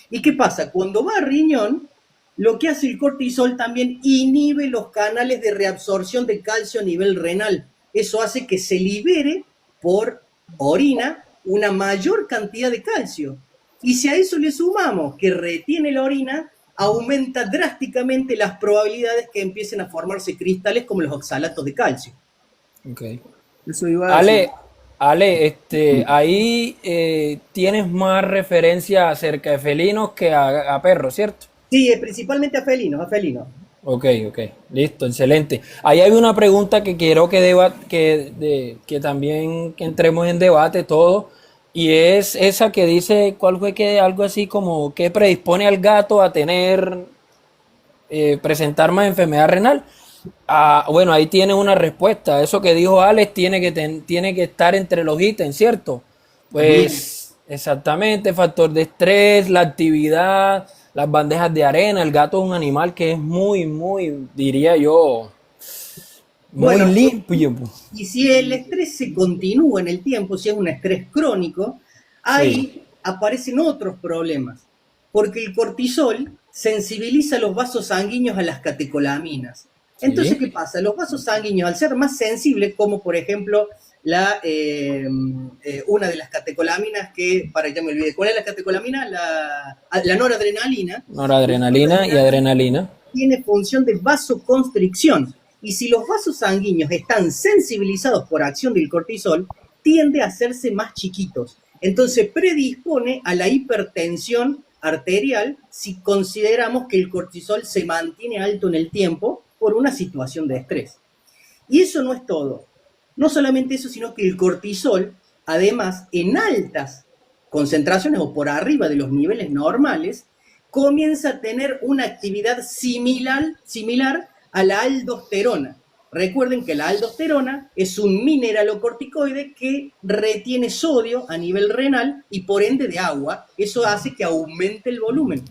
¿Y qué pasa? Cuando va a riñón, lo que hace el cortisol también inhibe los canales de reabsorción de calcio a nivel renal. Eso hace que se libere por orina una mayor cantidad de calcio. Y si a eso le sumamos que retiene la orina, aumenta drásticamente las probabilidades que empiecen a formarse cristales como los oxalatos de calcio. Okay. Eso iba a decir. Ale, ahí tienes más referencia acerca de felinos que a perros, ¿cierto? Sí, principalmente a felinos, Ok, listo, excelente. Ahí hay una pregunta que quiero que también que entremos en debate todo, y es esa que dice, ¿cuál fue que algo así como que predispone al gato a tener, presentar más enfermedad renal? Bueno, ahí tiene una respuesta. Eso que dijo Alex tiene que estar entre los ítems, ¿cierto? Pues exactamente, factor de estrés, la actividad, las bandejas de arena. El gato es un animal que es muy, diría yo, muy limpio. Y si el estrés se continúa en el tiempo, si es un estrés crónico, ahí aparecen otros problemas. Porque el cortisol sensibiliza los vasos sanguíneos a las catecolaminas. Entonces, ¿qué pasa? Los vasos sanguíneos, al ser más sensibles, como por ejemplo una de las catecolaminas que, para que ya me olvide, ¿cuál es la catecolamina? La noradrenalina. Noradrenalina y adrenalina. Tiene función de vasoconstricción. Y si los vasos sanguíneos están sensibilizados por acción del cortisol, tiende a hacerse más chiquitos. Entonces predispone a la hipertensión arterial si consideramos que el cortisol se mantiene alto en el tiempo por una situación de estrés. Y eso no es todo. No solamente eso, sino que el cortisol, además, en altas concentraciones o por arriba de los niveles normales, comienza a tener una actividad similar a la aldosterona. Recuerden que la aldosterona es un mineralocorticoide que retiene sodio a nivel renal y por ende de agua. Eso hace que aumente el volumen.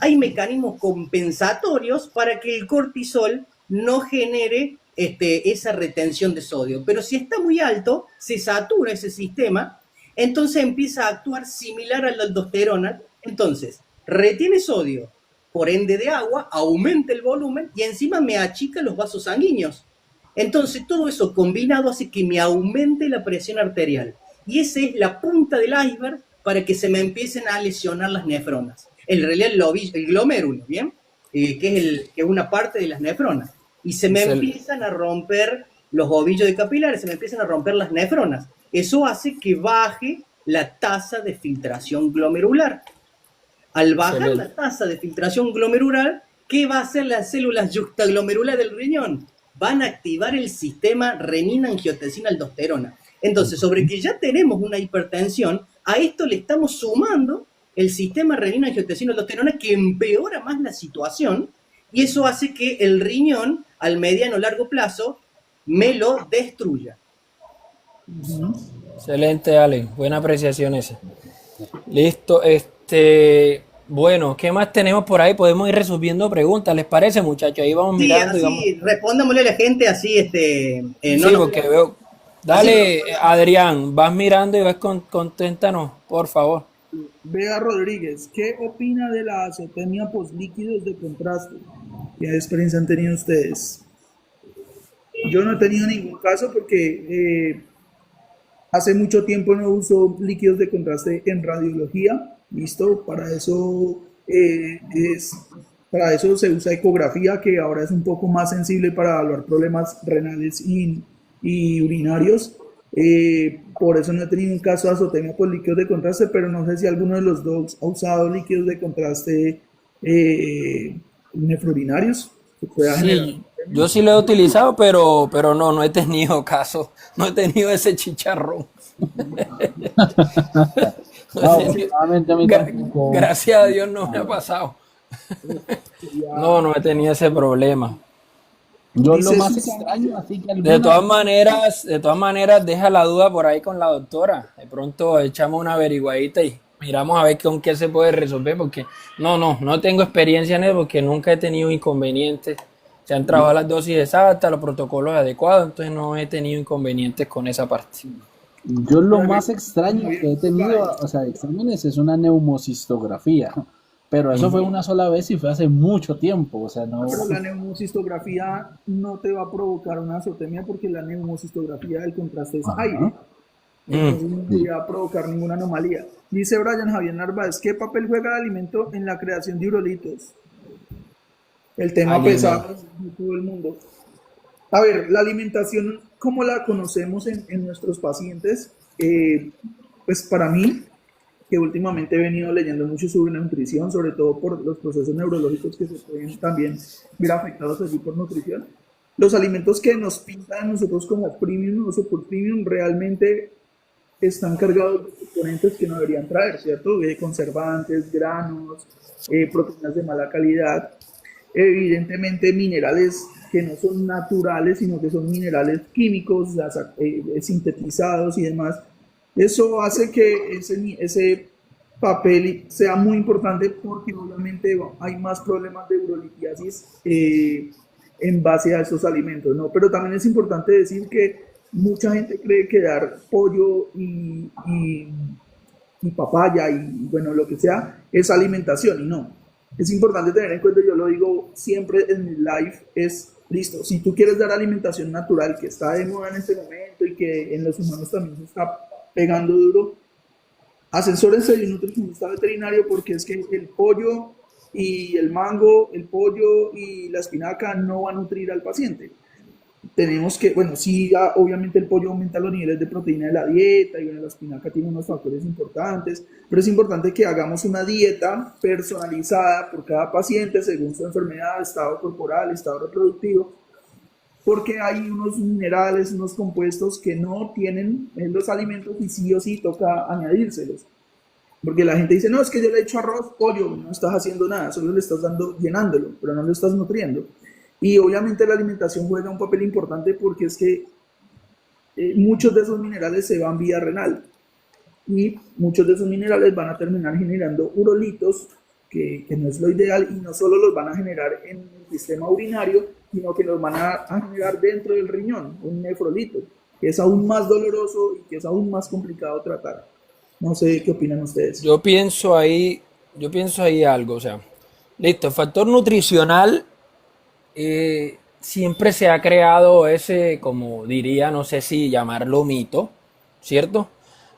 Hay mecanismos compensatorios para que el cortisol no genere esa retención de sodio. Pero si está muy alto, se satura ese sistema, entonces empieza a actuar similar a la aldosterona. Entonces, retiene sodio, por ende de agua, aumenta el volumen y encima me achica los vasos sanguíneos. Entonces, todo eso combinado hace que me aumente la presión arterial. Y esa es la punta del iceberg para que se me empiecen a lesionar las nefronas. En realidad el glomérulo, ¿bien? Que es una parte de las nefronas. Y se me empiezan a romper los ovillos de capilares, se me empiezan a romper las nefronas. Eso hace que baje la tasa de filtración glomerular. Al bajar la tasa de filtración glomerular, ¿qué va a hacer las células yuxtaglomerulares del riñón? Van a activar el sistema renina-angiotensina-aldosterona. Entonces, sobre que ya tenemos una hipertensión, a esto le estamos sumando el sistema renina-angiotensina-aldosterona que empeora más la situación y eso hace que el riñón, al mediano o largo plazo, me lo destruya. Excelente, Ale. Buena apreciación esa. Listo. Bueno, ¿qué más tenemos por ahí? Podemos ir resolviendo preguntas, ¿les parece, muchachos? Ahí vamos mirando. Sí, respondámosle a la gente así, porque veo. Dale, así, Adrián, vas mirando y vas conténtanos, por favor. Bea Rodríguez, ¿qué opina de la azotemia poslíquidos de contraste? ¿Qué experiencia han tenido ustedes? Yo no he tenido ningún caso porque hace mucho tiempo no uso líquidos de contraste en radiología. Listo, para eso se usa ecografía, que ahora es un poco más sensible para evaluar problemas renales y urinarios. Por eso no he tenido un caso de azotemia por líquidos de contraste, pero no sé si alguno de los dos ha usado líquidos de contraste nefrourinarios que pueda generar. Sí, yo sí lo he utilizado, pero no he tenido caso, no he tenido ese chicharrón. No he No, tenido- afortunadamente a mí tampoco. Gracias a Dios no me ha pasado. No he tenido ese problema. Yo lo Dice más Susana, extraño, así que De todas maneras, deja la duda por ahí con la doctora. De pronto echamos una averiguadita y miramos a ver con qué se puede resolver, porque no tengo experiencia en eso, porque nunca he tenido inconvenientes. Se han trabajado las dosis exactas, los protocolos adecuados, entonces no he tenido inconvenientes con esa parte. Yo lo más extraño que he tenido, o sea, de exámenes es una neumocistografía, pero eso fue una sola vez y fue hace mucho tiempo, o sea, no. pero la neumocistografía no te va a provocar una azotemia porque la neumocistografía del contraste es aire. Ajá. Entonces no debería provocar ninguna anomalía. Dice Brian Javier Narváez, ¿qué papel juega el alimento en la creación de urolitos? El tema Ay, Dios pesado mío. de todo el mundo. A ver, la alimentación, como la conocemos en nuestros pacientes, pues para mí, que últimamente he venido leyendo mucho sobre la nutrición, sobre todo por los procesos neurológicos que se pueden también ver afectados así por nutrición, los alimentos que nos pintan a nosotros como premium o super premium realmente están cargados de componentes que no deberían traer, ¿cierto? Conservantes, granos, proteínas de mala calidad, evidentemente minerales que no son naturales, sino que son minerales químicos, sintetizados y demás. Eso hace que ese papel sea muy importante porque obviamente hay más problemas de urolitiasis en base a esos alimentos, ¿no? Pero también es importante decir que mucha gente cree que dar pollo y papaya y bueno, lo que sea, es alimentación y no. Es importante tener en cuenta, yo lo digo siempre en mi live, es listo, si tú quieres dar alimentación natural, que está de moda en este momento y que en los humanos también se está pegando duro, asesórense de un nutricionista veterinario porque es que el pollo y el mango, el pollo y la espinaca no va a nutrir al paciente. Tenemos que, bueno, sí, obviamente el pollo aumenta los niveles de proteína de la dieta y bueno, la espinaca tiene unos factores importantes, pero es importante que hagamos una dieta personalizada por cada paciente según su enfermedad, estado corporal, estado reproductivo, porque hay unos minerales, unos compuestos que no tienen en los alimentos y sí o sí toca añadírselos. Porque la gente dice, no, es que yo le he hecho arroz, pollo, no estás haciendo nada, solo le estás dando, llenándolo, pero no lo estás nutriendo. Y obviamente la alimentación juega un papel importante porque es que muchos de esos minerales se van vía renal y muchos de esos minerales van a terminar generando urolitos, que no es lo ideal, y no solo los van a generar en el sistema urinario, sino que los van a generar dentro del riñón, un nefrolito, que es aún más doloroso y que es aún más complicado tratar. No sé qué opinan ustedes. Yo pienso ahí algo, o sea, listo, el factor nutricional siempre se ha creado ese, como diría, no sé si llamarlo mito, ¿cierto?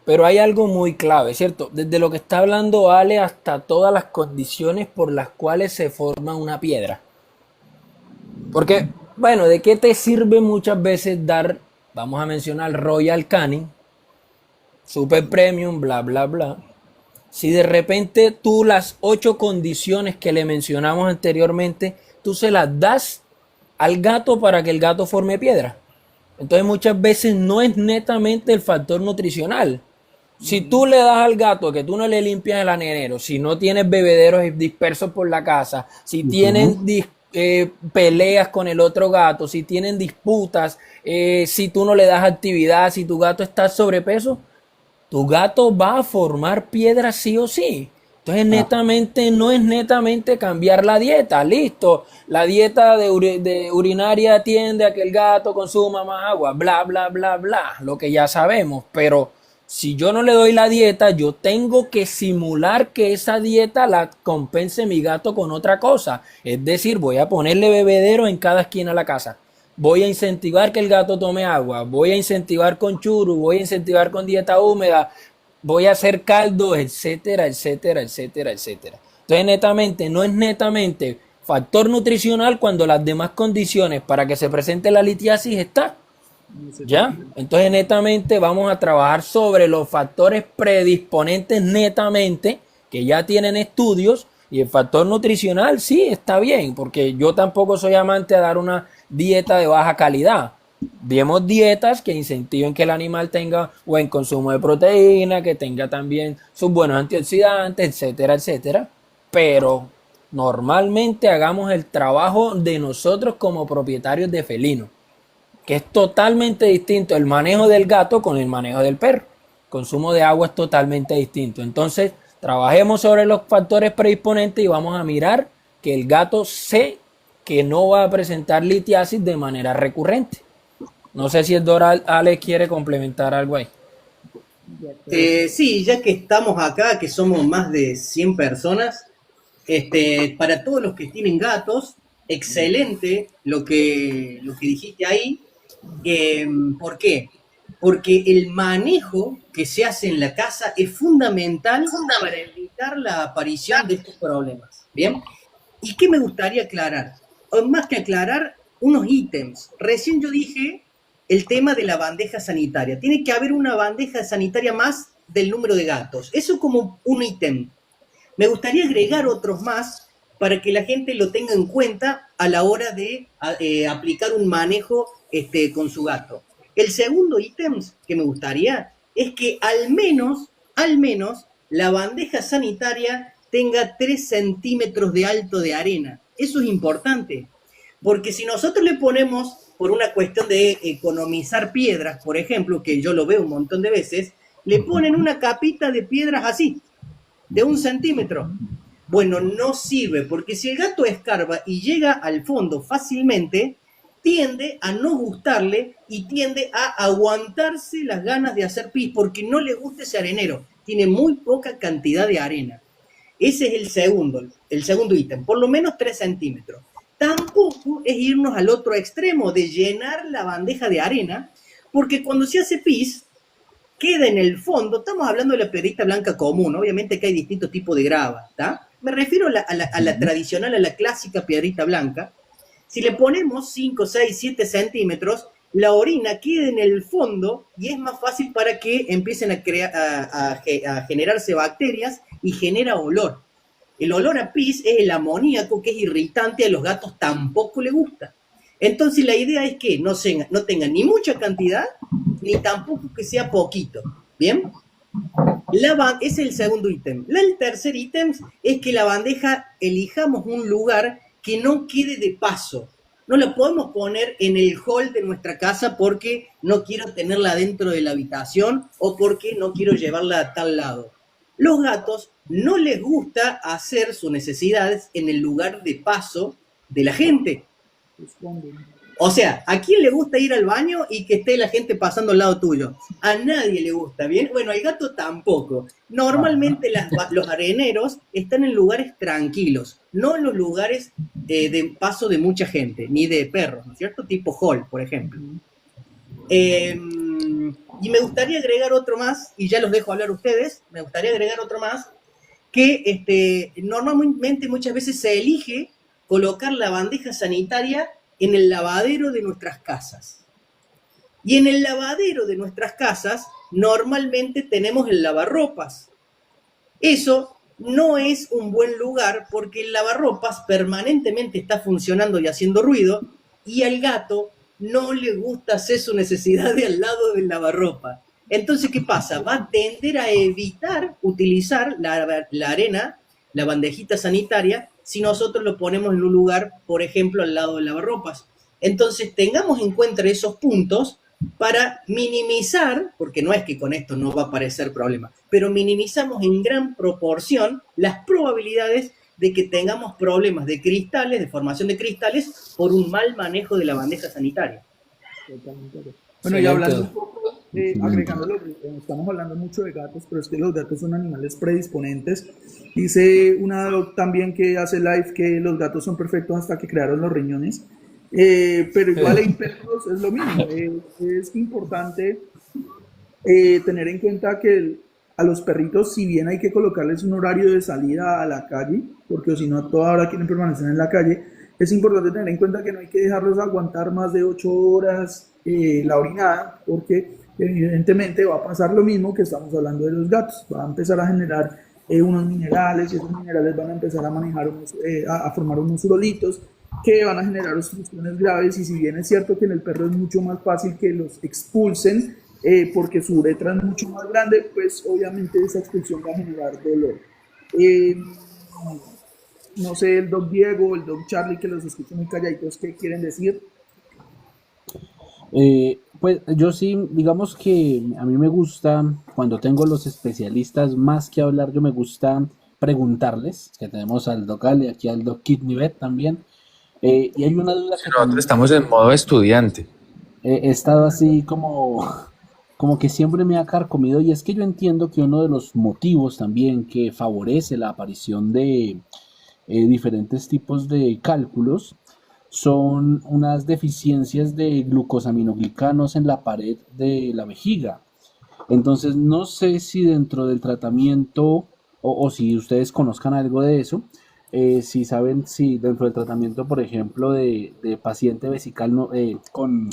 Pero hay algo muy clave, ¿cierto? Desde lo que está hablando Ale hasta todas las condiciones por las cuales se forma una piedra. Porque, bueno, ¿de qué te sirve muchas veces dar, vamos a mencionar Royal Canin, Super Premium, bla, bla, bla? Si de repente tú las 8 condiciones que le mencionamos anteriormente, tú se las das al gato para que el gato forme piedra. Entonces muchas veces no es netamente el factor nutricional. Si tú le das al gato que tú no le limpias el anenero, si no tienes bebederos dispersos por la casa, si tienen peleas con el otro gato, si tienen disputas, si tú no le das actividad, si tu gato está sobrepeso, tu gato va a formar piedra sí o sí. Entonces netamente no es netamente cambiar la dieta, listo. La dieta de urinaria tiende a que el gato consuma más agua, bla, bla, bla, bla, lo que ya sabemos, pero Si yo no le doy la dieta, yo tengo que simular que esa dieta la compense mi gato con otra cosa. Es decir, voy a ponerle bebedero en cada esquina de la casa. Voy a incentivar que el gato tome agua. Voy a incentivar con churu. Voy a incentivar con dieta húmeda. Voy a hacer caldos, etcétera, etcétera, etcétera, etcétera. Entonces, netamente, no es netamente factor nutricional cuando las demás condiciones para que se presente la litiasis están. ¿Ya? Entonces netamente vamos a trabajar sobre los factores predisponentes netamente, que ya tienen estudios, y el factor nutricional sí está bien, porque yo tampoco soy amante de dar una dieta de baja calidad. Demos dietas que incentiven que el animal tenga buen consumo de proteína, que tenga también sus buenos antioxidantes, etcétera, etcétera. Pero normalmente hagamos el trabajo de nosotros como propietarios de felinos, que es totalmente distinto el manejo del gato con el manejo del perro. El consumo de agua es totalmente distinto. Entonces, trabajemos sobre los factores predisponentes y vamos a mirar que el gato sé que no va a presentar litiasis de manera recurrente. No sé si el Doral Alex quiere complementar algo ahí. Sí, ya que estamos acá, que somos más de 100 personas, para todos los que tienen gatos, excelente lo que dijiste ahí. ¿Por qué? Porque el manejo que se hace en la casa es fundamental para evitar la aparición de estos problemas. ¿Bien? ¿Y qué me gustaría aclarar? O más que aclarar, unos ítems. Recién yo dije el tema de la bandeja sanitaria. Tiene que haber una bandeja sanitaria más del número de gatos. Eso como un ítem. Me gustaría agregar otros más para que la gente lo tenga en cuenta a la hora de aplicar un manejo con su gato. El segundo ítem que me gustaría es que al menos, la bandeja sanitaria tenga 3 centímetros de alto de arena. Eso es importante, porque si nosotros le ponemos, por una cuestión de economizar piedras, por ejemplo, que yo lo veo un montón de veces, le ponen una capita de piedras así, de 1 centímetro. Bueno, no sirve, porque si el gato escarba y llega al fondo fácilmente, tiende a no gustarle y tiende a aguantarse las ganas de hacer pis, porque no le gusta ese arenero. Tiene muy poca cantidad de arena. Ese es el segundo ítem, por lo menos 3 centímetros. Tampoco es irnos al otro extremo de llenar la bandeja de arena, porque cuando se hace pis, queda en el fondo. Estamos hablando de la piedrita blanca común, obviamente que hay distintos tipos de grava, ¿tá? Me refiero a la tradicional, a la clásica piedrita blanca. Si le ponemos 5, 6, 7 centímetros, la orina queda en el fondo y es más fácil para que empiecen a generarse bacterias y genera olor. El olor a pis es el amoníaco, que es irritante, a los gatos tampoco le gusta. Entonces la idea es que no tengan ni mucha cantidad, ni tampoco que sea poquito. ¿Bien? Ese es el segundo ítem. El tercer ítem es que la bandeja elijamos un lugar que no quede de paso. No la podemos poner en el hall de nuestra casa porque no quiero tenerla dentro de la habitación o porque no quiero llevarla a tal lado. Los gatos no les gusta hacer sus necesidades en el lugar de paso de la gente. O sea, ¿a quién le gusta ir al baño y que esté la gente pasando al lado tuyo? A nadie le gusta, ¿bien? Bueno, al gato tampoco. Normalmente los areneros están en lugares tranquilos, no en los lugares de paso de mucha gente, ni de perros, ¿no es cierto? Tipo hall, por ejemplo. Y me gustaría agregar otro más, y ya los dejo hablar ustedes, me gustaría agregar otro más, que normalmente muchas veces se elige colocar la bandeja sanitaria en el lavadero de nuestras casas. Y en el lavadero de nuestras casas normalmente tenemos el lavarropas. Eso no es un buen lugar porque el lavarropas permanentemente está funcionando y haciendo ruido y al gato no le gusta hacer su necesidad de al lado del lavarropa. Entonces, ¿qué pasa? Va a tender a evitar utilizar la arena, la bandejita sanitaria, si nosotros lo ponemos en un lugar, por ejemplo, al lado del lavarropas. Entonces, tengamos en cuenta esos puntos para minimizar, porque no es que con esto no va a aparecer problema, pero minimizamos en gran proporción las probabilidades de que tengamos problemas de cristales, de formación de cristales, por un mal manejo de la bandeja sanitaria. Bueno, y hablando un poco Excelente. agregándolo, estamos hablando mucho de gatos, pero es que los gatos son animales predisponentes. Dice una doc también que hace live que los gatos son perfectos hasta que crearon los riñones. Pero igual en perros es lo mismo. Es importante tener en cuenta que a los perritos, si bien hay que colocarles un horario de salida a la calle, porque si no, toda hora quieren permanecer en la calle, es importante tener en cuenta que no hay que dejarlos aguantar más de 8 horas la orinada, porque evidentemente va a pasar lo mismo que estamos hablando de los gatos, va a empezar a generar unos minerales, y esos minerales van a empezar a manejar a formar unos urolitos que van a generar obstrucciones graves, y si bien es cierto que en el perro es mucho más fácil que los expulsen, porque su uretra es mucho más grande, pues obviamente esa expulsión va a generar dolor. Eh, no sé, el Doc Diego, el Doc Charlie, que los escucho muy calladitos, ¿qué quieren decir? Pues yo sí, digamos que a mí me gusta, cuando tengo los especialistas, más que hablar, yo me gusta preguntarles, que tenemos al Doc Ale, aquí al Doc Kidney Vet también, y hay una duda Si que nosotros también estamos en modo estudiante. he estado así como que siempre me ha carcomido, y es que yo entiendo que uno de los motivos también que favorece la aparición de diferentes tipos de cálculos son unas deficiencias de glucosaminoglicanos en la pared de la vejiga. Entonces, no sé si dentro del tratamiento, o si ustedes conozcan algo de eso, si saben si dentro del tratamiento, por ejemplo, de paciente vesical con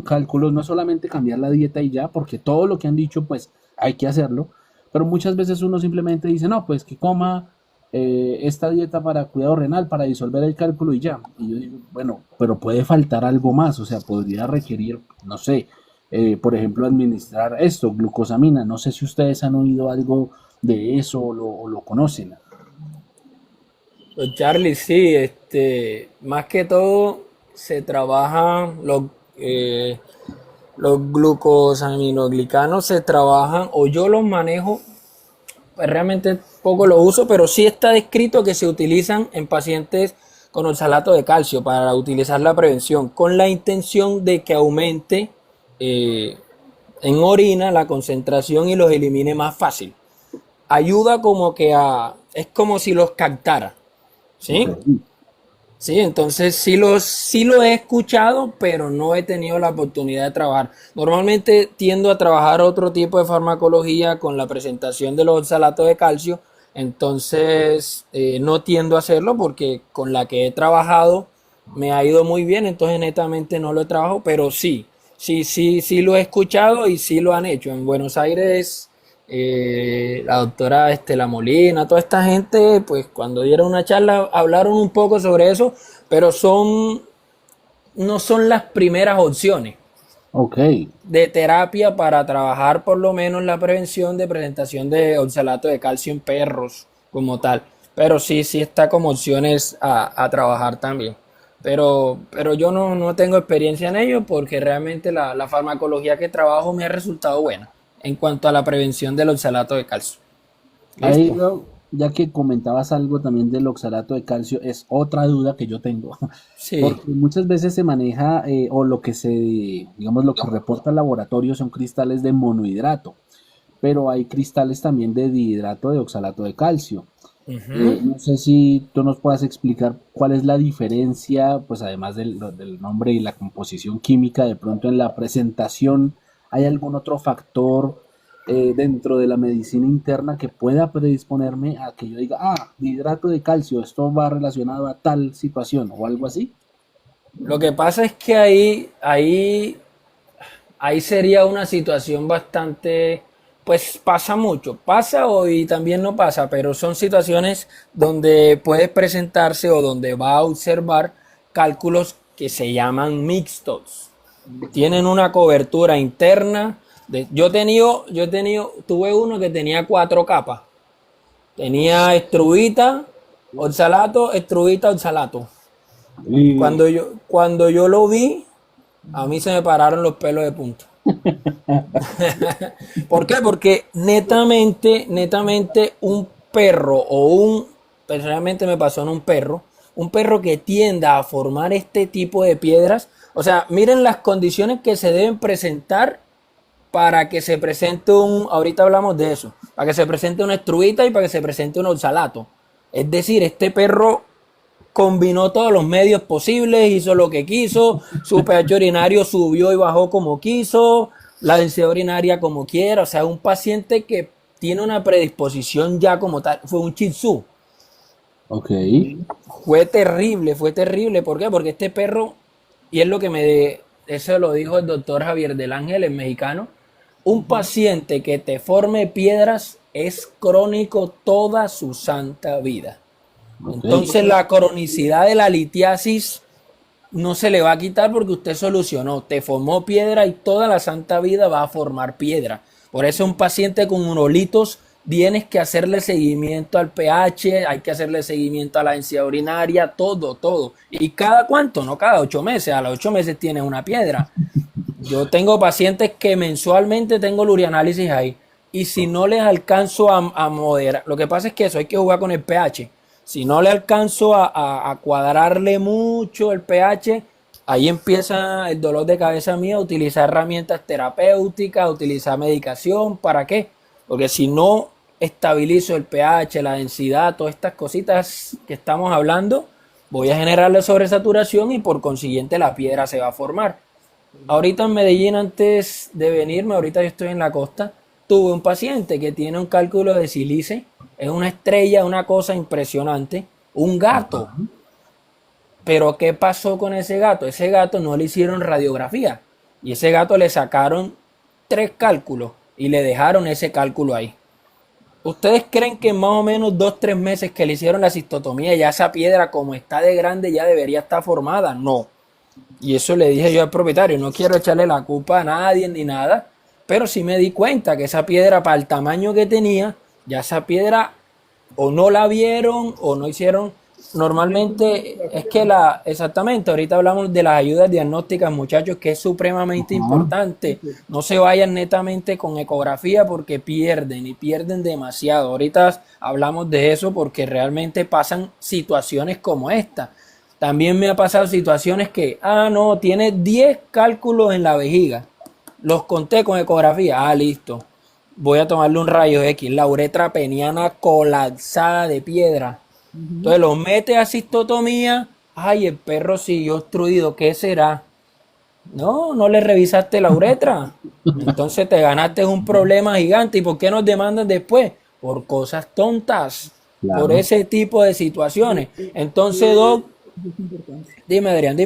cálculos, no solamente cambiar la dieta y ya, porque todo lo que han dicho, pues hay que hacerlo, pero muchas veces uno simplemente dice, no, pues que coma esta dieta para cuidado renal, para disolver el cálculo y ya. Y yo digo, bueno, pero puede faltar algo más, o sea, podría requerir, no sé, por ejemplo, administrar esto, glucosamina. No sé si ustedes han oído algo de eso o lo conocen. Pues Charlie, sí, más que todo se trabajan eh, los glucosaminoglicanos, se trabajan, o yo los manejo, pues realmente poco lo uso, pero sí está descrito que se utilizan en pacientes con oxalato de calcio para utilizar la prevención, con la intención de que aumente eh, en orina la concentración y los elimine más fácil. Ayuda como que es como si los captara, Ok. ¿sí? Sí, entonces sí lo he escuchado, pero no he tenido la oportunidad de trabajar. Normalmente tiendo a trabajar otro tipo de farmacología con la presentación de los oxalatos de calcio, entonces no tiendo a hacerlo porque con la que he trabajado me ha ido muy bien, entonces netamente no lo he trabajado, pero sí lo he escuchado y sí lo han hecho. En Buenos Aires, la doctora Estela Molina, toda esta gente, pues cuando dieron una charla hablaron un poco sobre eso, pero no son las primeras opciones Ok. de terapia para trabajar por lo menos la prevención de presentación de oxalato de calcio en perros como tal. Pero sí está como opciones a trabajar también. Pero yo no tengo experiencia en ello porque realmente la farmacología que trabajo me ha resultado buena en cuanto a la prevención del oxalato de calcio. Ahí, ¿Listo? ya que comentabas algo también del oxalato de calcio, es otra duda que yo tengo, Sí. porque muchas veces se maneja, o digamos, lo que reporta el laboratorio son cristales de monohidrato, pero hay cristales también de dihidrato de oxalato de calcio. Ujú. No sé si tú nos puedas explicar cuál es la diferencia, pues además del nombre y la composición química, de pronto en la presentación, ¿hay algún otro factor dentro de la medicina interna que pueda predisponerme a que yo diga, hidrato de calcio, esto va relacionado a tal situación o algo así? Lo que pasa es que ahí sería una situación bastante, pues pasa mucho, y también no pasa, pero son situaciones donde puede presentarse o donde va a observar cálculos que se llaman mixtos. Tienen una cobertura interna. Tuve uno que tenía 4 capas. Tenía estruvita, oxalato, oxalato. Y, Cuando yo lo vi, a mí se me pararon los pelos de punta. ¿Por qué? Porque netamente un perro personalmente me pasó en un perro que tienda a formar este tipo de piedras, o sea, miren las condiciones que se deben presentar para que se presente ahorita hablamos de eso, para que se presente una estruita y para que se presente un oxalato. Es decir, este perro combinó todos los medios posibles, hizo lo que quiso, su pH urinario subió y bajó como quiso, la densidad urinaria como quiera, o sea, un paciente que tiene una predisposición ya como tal, fue un Shih Tzu. Ok. Fue terrible, ¿por qué? Porque este perro, y es lo que eso lo dijo el doctor Javier del Ángel, el mexicano, un paciente que te forme piedras es crónico toda su santa vida. Ok. Entonces la cronicidad de la litiasis no se le va a quitar porque usted solucionó, te formó piedra y toda la santa vida va a formar piedra. Por eso un paciente con urolitos tienes que hacerle seguimiento al pH, hay que hacerle seguimiento a la densidad urinaria, todo. ¿Y cada cuánto? No cada 8 meses, a los 8 meses tienes una piedra. Yo tengo pacientes que mensualmente tengo el urianálisis ahí y si no les alcanzo a moderar, lo que pasa es que eso hay que jugar con el pH. Si no le alcanzo a cuadrarle mucho el pH, ahí empieza el dolor de cabeza mío, a utilizar herramientas terapéuticas, a utilizar medicación. ¿Para qué? Porque si no estabilizo el pH, la densidad, todas estas cositas que estamos hablando, voy a generarle sobresaturación y por consiguiente la piedra se va a formar. Ahorita en Medellín, antes de venirme, ahorita yo estoy en la costa, tuve un paciente que tiene un cálculo de sílice, es una estrella, una cosa impresionante, un gato. Pero ¿qué pasó con ese gato? Ese gato no le hicieron radiografía y ese gato le sacaron 3 cálculos y le dejaron ese cálculo ahí. ¿Ustedes creen que en más o menos 2-3 meses que le hicieron la cistotomía ya esa piedra como está de grande ya debería estar formada? No. Y eso le dije yo al propietario, no quiero echarle la culpa a nadie ni nada, pero sí me di cuenta que esa piedra para el tamaño que tenía, ya esa piedra o no la vieron o no hicieron. Normalmente es que exactamente, ahorita hablamos de las ayudas diagnósticas, muchachos, que es supremamente importante. No se vayan netamente con ecografía porque pierden demasiado. Ahorita hablamos de eso porque realmente pasan situaciones como esta. También me ha pasado situaciones que, no, tiene 10 cálculos en la vejiga. Los conté con ecografía. Listo. Voy a tomarle un rayo X. La uretra peniana colapsada de piedra. Entonces lo mete a cistotomía. El perro siguió obstruido. ¿Qué será? No le revisaste la uretra. Entonces te ganaste un problema gigante. ¿Y por qué nos demandan después? Por cosas tontas. Claro. Por ese tipo de situaciones. Entonces, Doc, dime Adrián.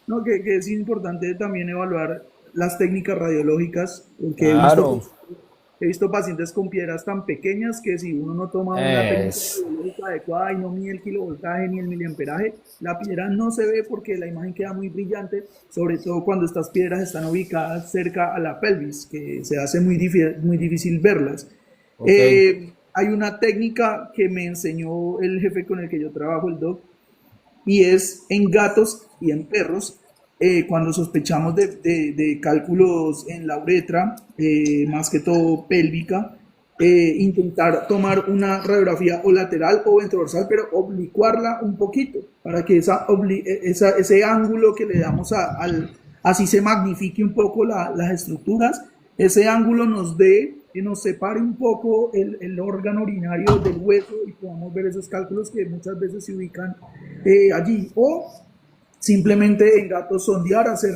No, que es importante también evaluar las técnicas radiológicas, porque claro. he visto pacientes con piedras tan pequeñas que si uno no toma una técnica radiológica adecuada y no mide el kilovoltaje ni el miliamperaje, la piedra no se ve porque la imagen queda muy brillante, sobre todo cuando estas piedras están ubicadas cerca a la pelvis, que se hace muy difícil verlas. Okay. Hay una técnica que me enseñó el jefe con el que yo trabajo, el doc, y es en gatos y en perros, cuando sospechamos de cálculos en la uretra, más que todo pélvica, intentar tomar una radiografía o lateral o ventrodorsal, pero oblicuarla un poquito, para que ese ángulo que le damos así se magnifique un poco las estructuras, ese ángulo nos separe un poco el órgano urinario del hueso y podamos ver esos cálculos que muchas veces se ubican allí. O simplemente en gatos sondear, hacer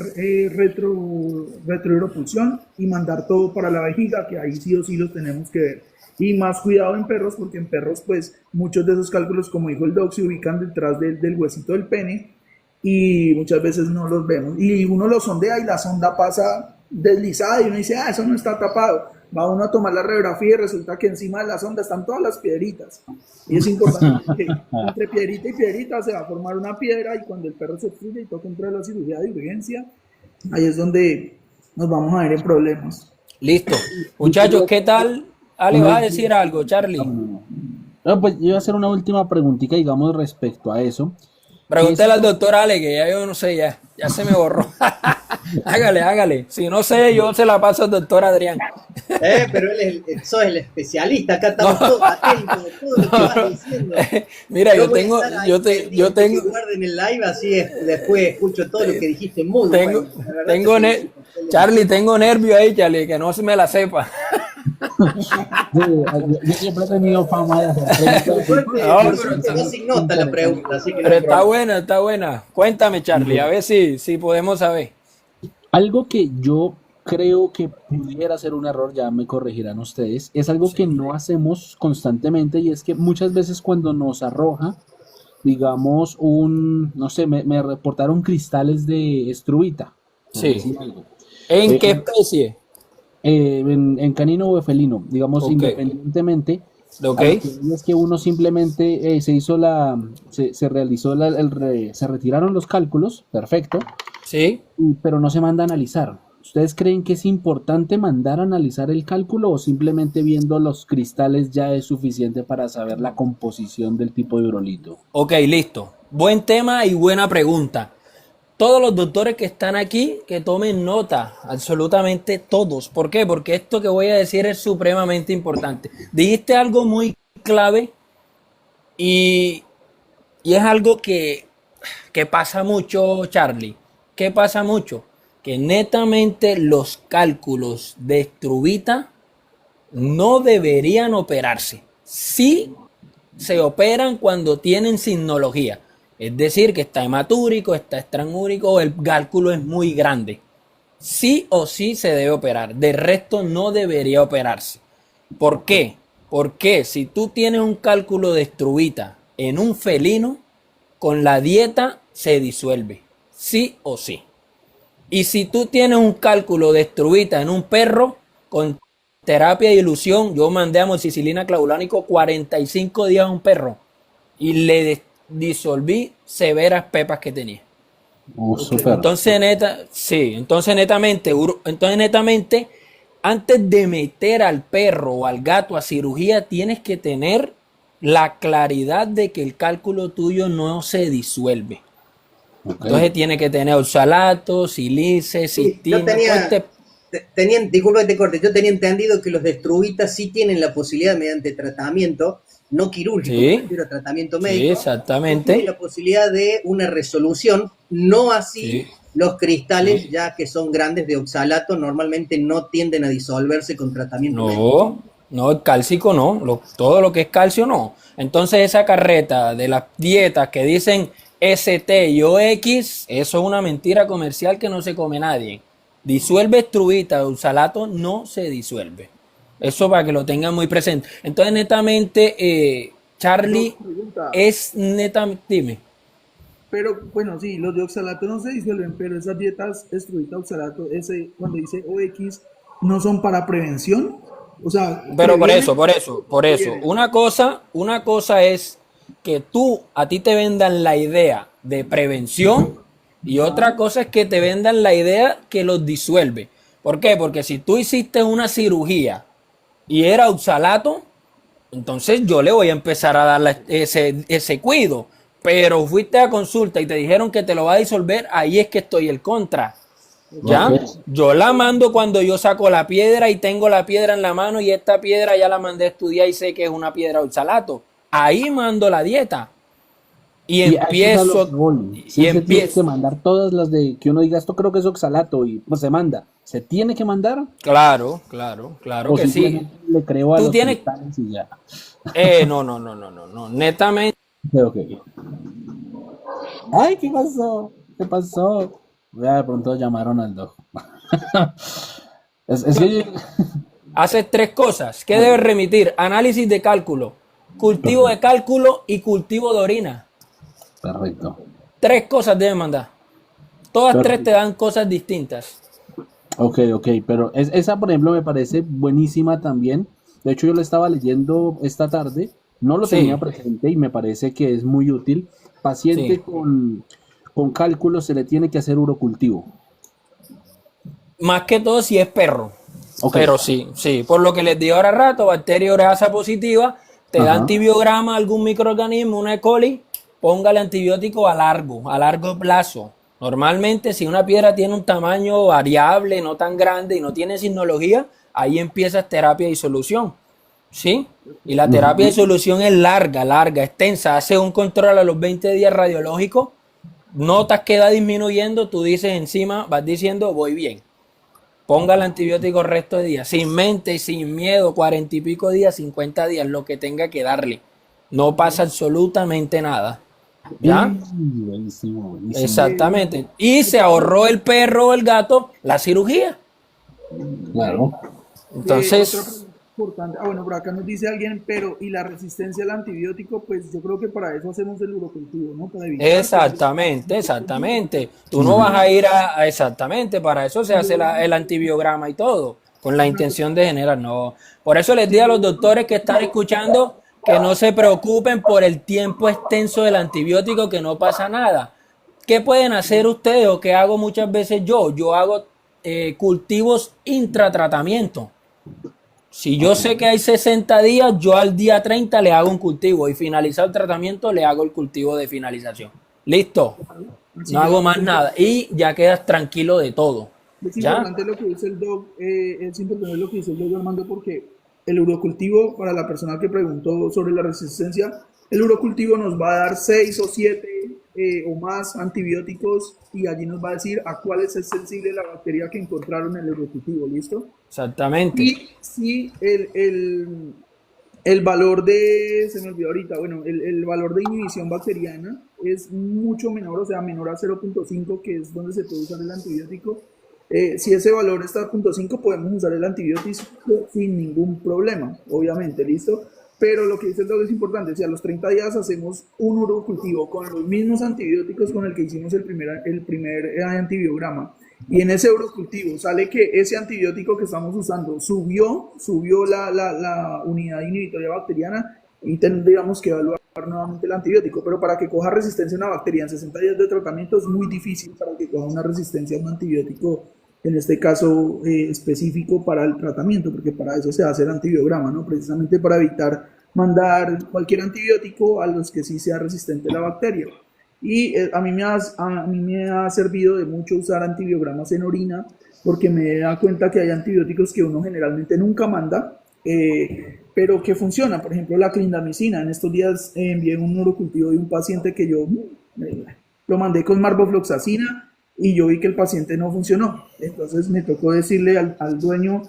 retrohidropulsión y mandar todo para la vejiga, que ahí sí o sí los tenemos que ver. Y más cuidado en perros, porque en perros pues muchos de esos cálculos, como dijo el doc, se ubican detrás del huesito del pene y muchas veces no los vemos. Y uno los sondea y la sonda pasa deslizada y uno dice, eso no está tapado. Va uno a tomar la radiografía y resulta que encima de la sonda están todas las piedritas. Y es importante que entre piedrita y piedrita se va a formar una piedra y cuando el perro se obstruye y toca entrar a la cirugía de urgencia, ahí es donde nos vamos a ver en problemas. Listo. Muchachos, ¿qué tal? Ale, ¿vas a decir algo, Charlie? No, pues yo voy a hacer una última preguntita, digamos, respecto a eso. Pregúntale al doctor Ale, que ya yo no sé, ya se me borró. Hágale. Si no sé, yo se la paso al doctor Adrián. Pero sos el especialista, acá estamos todos atentos a todo lo que vas diciendo. Mira, yo tengo. Que guarden el live, así después escucho todo lo que dijiste muy bueno. Charlie, tengo nervio ahí, Charlie, que no se me la sepa. Sí, yo siempre he tenido fama de hacer Yo preguntas. creo que quedó sin nota la pregunta, así que no Pero hay está problema. buena, está buena. Cuéntame, Charlie, a ver si podemos saber. Algo que yo creo que pudiera ser un error, ya me corregirán ustedes, es algo que no hacemos constantemente y es que muchas veces cuando nos arroja, digamos, no sé, me reportaron cristales de estrubita, por Sí. decir algo. ¿En Eh, qué especie? en canino o felino, digamos, Ok. independientemente, Ok. a lo que voy es que uno simplemente se realizó se retiraron los cálculos, perfecto, Sí. pero no se manda a analizar. ¿Ustedes creen que es importante mandar a analizar el cálculo o simplemente viendo los cristales ya es suficiente para saber la composición del tipo de urolito? Ok, listo. Buen tema y buena pregunta. Todos los doctores que están aquí, que tomen nota, absolutamente todos. ¿Por qué? Porque esto que voy a decir es supremamente importante. Dijiste algo muy clave y, y es algo que pasa mucho, Charlie. ¿Qué pasa mucho? Que netamente los cálculos de Struvita no deberían operarse. Sí se operan cuando tienen signología. Es decir, que está hematúrico, está extramúrico, el cálculo es muy grande. Sí o sí se debe operar. De resto no debería operarse. ¿Por qué? Porque si tú tienes un cálculo de Struvita en un felino, con la dieta se disuelve. Sí o sí. Y si tú tienes un cálculo de Struvita en un perro, con terapia de ilusión, yo mandé amoxicilina clavulánico 45 días a un perro y le disolví severas pepas que tenía. Súper. Entonces netamente, antes de meter al perro o al gato a cirugía, tienes que tener la claridad de que el cálculo tuyo no se disuelve. Ok. Entonces tiene que tener oxalato, silice, Sí, cistina, yo todo disculpa que te corte, yo tenía entendido que los destruitas sí tienen la posibilidad mediante tratamiento, no quirúrgico, me Sí, refiero a tratamiento sí, médico, sí tienen exactamente. la posibilidad de una resolución, no así Sí, los cristales, sí. ya que son grandes de oxalato, normalmente no tienden a disolverse con tratamiento médico. No, el cálcico no, todo lo que es calcio no. Entonces esa carreta de las dietas que dicen ST y OX, eso es una mentira comercial que no se come nadie. Disuelve estruvita, oxalato no se disuelve. Eso para que lo tengan muy presente. Entonces netamente, Charlie, Dos preguntas. es netamente, dime. Pero bueno, sí, los de oxalato no se disuelven, pero esas dietas estruvita oxalato, ese cuando dice OX, no son para prevención. O sea, Pero por previenen. eso. Previenen. Una cosa es que a ti te vendan la idea de prevención y otra cosa es que te vendan la idea que los disuelve. ¿Por qué? Porque si tú hiciste una cirugía y era oxalato, entonces yo le voy a empezar a dar ese cuido. Pero fuiste a consulta y te dijeron que te lo va a disolver, ahí es que estoy el contra. ¿Ya? Ok. Yo la mando cuando yo saco la piedra y tengo la piedra en la mano y esta piedra ya la mandé a estudiar y sé que es una piedra oxalato. Ahí mando la dieta y Y a eso es a lo que voy. y Sí se tiene que empiezo. mandar todas las de que uno diga, esto creo que es oxalato y pues se manda. ¿Se tiene que mandar? Claro O que sí. simplemente le creo a Tú los tienes, cristales y ya. no, netamente. Ok. Ay, ¿qué pasó? ¿Qué pasó? Ya de pronto llamaron al doc. Es que Haces tres cosas. ¿Qué debes remitir? Análisis de cálculo, cultivo de cálculo y cultivo de orina. Perfecto. Tres cosas debes mandar. Todas tres Perfecto. te dan cosas distintas. Ok, pero esa, por ejemplo, me parece buenísima también. De hecho, yo lo estaba leyendo esta tarde, no lo tenía Sí, presente y me parece que es muy útil. Paciente sí. con cálculos se le tiene que hacer urocultivo. Más que todo si es perro. Ok, Pero sí. Por lo que les digo ahora rato, bacteria ureasa positiva, te da ajá, antibiograma, algún microorganismo, una E. coli, póngale antibiótico a largo plazo. Normalmente, si una piedra tiene un tamaño variable, no tan grande y no tiene signología, ahí empiezas terapia de disolución. ¿Sí? Y la terapia de ujú. disolución es larga, extensa. Hace un control a los 20 días radiológico, notas que va disminuyendo, tú dices encima, vas diciendo, voy bien. ponga el antibiótico el resto de días, sin mente, sin miedo, 40 y pico días, 50 días, lo que tenga que darle. No pasa absolutamente nada. ¿Ya? Buenísimo, buenísimo. Exactamente. Y se ahorró el perro o el gato la cirugía. Claro. Otra Entonces, pregunta importante. Bueno, por acá nos dice alguien, pero ¿y la resistencia al antibiótico? Pues yo creo que para eso hacemos el urocultivo, ¿no? Para evitar exactamente, exactamente. Tú no vas a ir exactamente, para eso se hace el antibiograma y todo, con la intención de generar, no. Por eso les digo a los doctores que están escuchando que no se preocupen por el tiempo extenso del antibiótico, que no pasa nada. ¿Qué pueden hacer ustedes o qué hago muchas veces yo? Yo hago cultivos intratratamiento. Si yo sé que hay 60 días, yo al día 30 le hago un cultivo y finalizado el tratamiento le hago el cultivo de finalización. Listo, Así no que hago más nada y ya quedas tranquilo de todo. es ¿Ya? importante lo que dice el doc, es importante lo que dice el doc Armando, porque el urocultivo, para la persona que preguntó sobre la resistencia, el urocultivo nos va a dar 6 o 7 o más antibióticos y allí nos va a decir a cuál es sensible la bacteria que encontraron en el urocultivo, ¿listo? Exactamente. Y si el valor de, se me olvidó ahorita, bueno, el valor de inhibición bacteriana es mucho menor, o sea, menor a 0.5, que es donde se puede usar el antibiótico. Si ese valor está a 0.5, podemos usar el antibiótico sin ningún problema, obviamente, ¿listo? Pero lo que dice el doctor es importante, si a los 30 días hacemos un urocultivo con los mismos antibióticos con el que hicimos el primer antibiograma, y en ese urocultivo sale que ese antibiótico que estamos usando subió la unidad inhibitoria bacteriana, y tendríamos que evaluar nuevamente el antibiótico. Pero para que coja resistencia a una bacteria en 60 días de tratamiento es muy difícil para que coja una resistencia a un antibiótico, en este caso específico para el tratamiento, porque para eso se hace el antibiograma, ¿no? Precisamente para evitar mandar cualquier antibiótico a los que sí sea resistente a la bacteria. Y a mí me ha servido de mucho usar antibiogramas en orina, porque me da cuenta que hay antibióticos que uno generalmente nunca manda, pero que funcionan. Por ejemplo, la clindamicina. En estos días envié un urocultivo de un paciente que yo lo mandé con marbofloxacina y yo vi que el paciente no funcionó. Entonces me tocó decirle al dueño,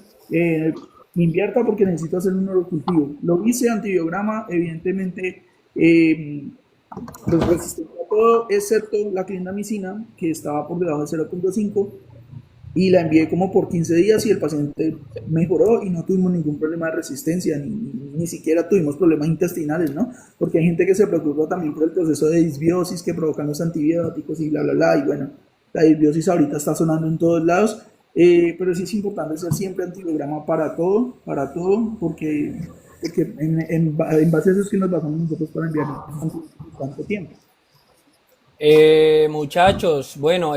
invierta porque necesito hacer un urocultivo. Lo hice, antibiograma, evidentemente pues resistente a todo, excepto la clindamicina, que estaba por debajo de 0.5, y la envié como por 15 días y el paciente mejoró y no tuvimos ningún problema de resistencia, ni siquiera tuvimos problemas intestinales, ¿no? Porque hay gente que se preocupa también por el proceso de disbiosis que provocan los antibióticos y bla, bla, bla, y bueno, la disbiosis ahorita está sonando en todos lados, pero sí es importante hacer siempre antibiograma para todo, porque en base a eso es que nos basamos nosotros para enviar tanto tiempo. Muchachos, bueno,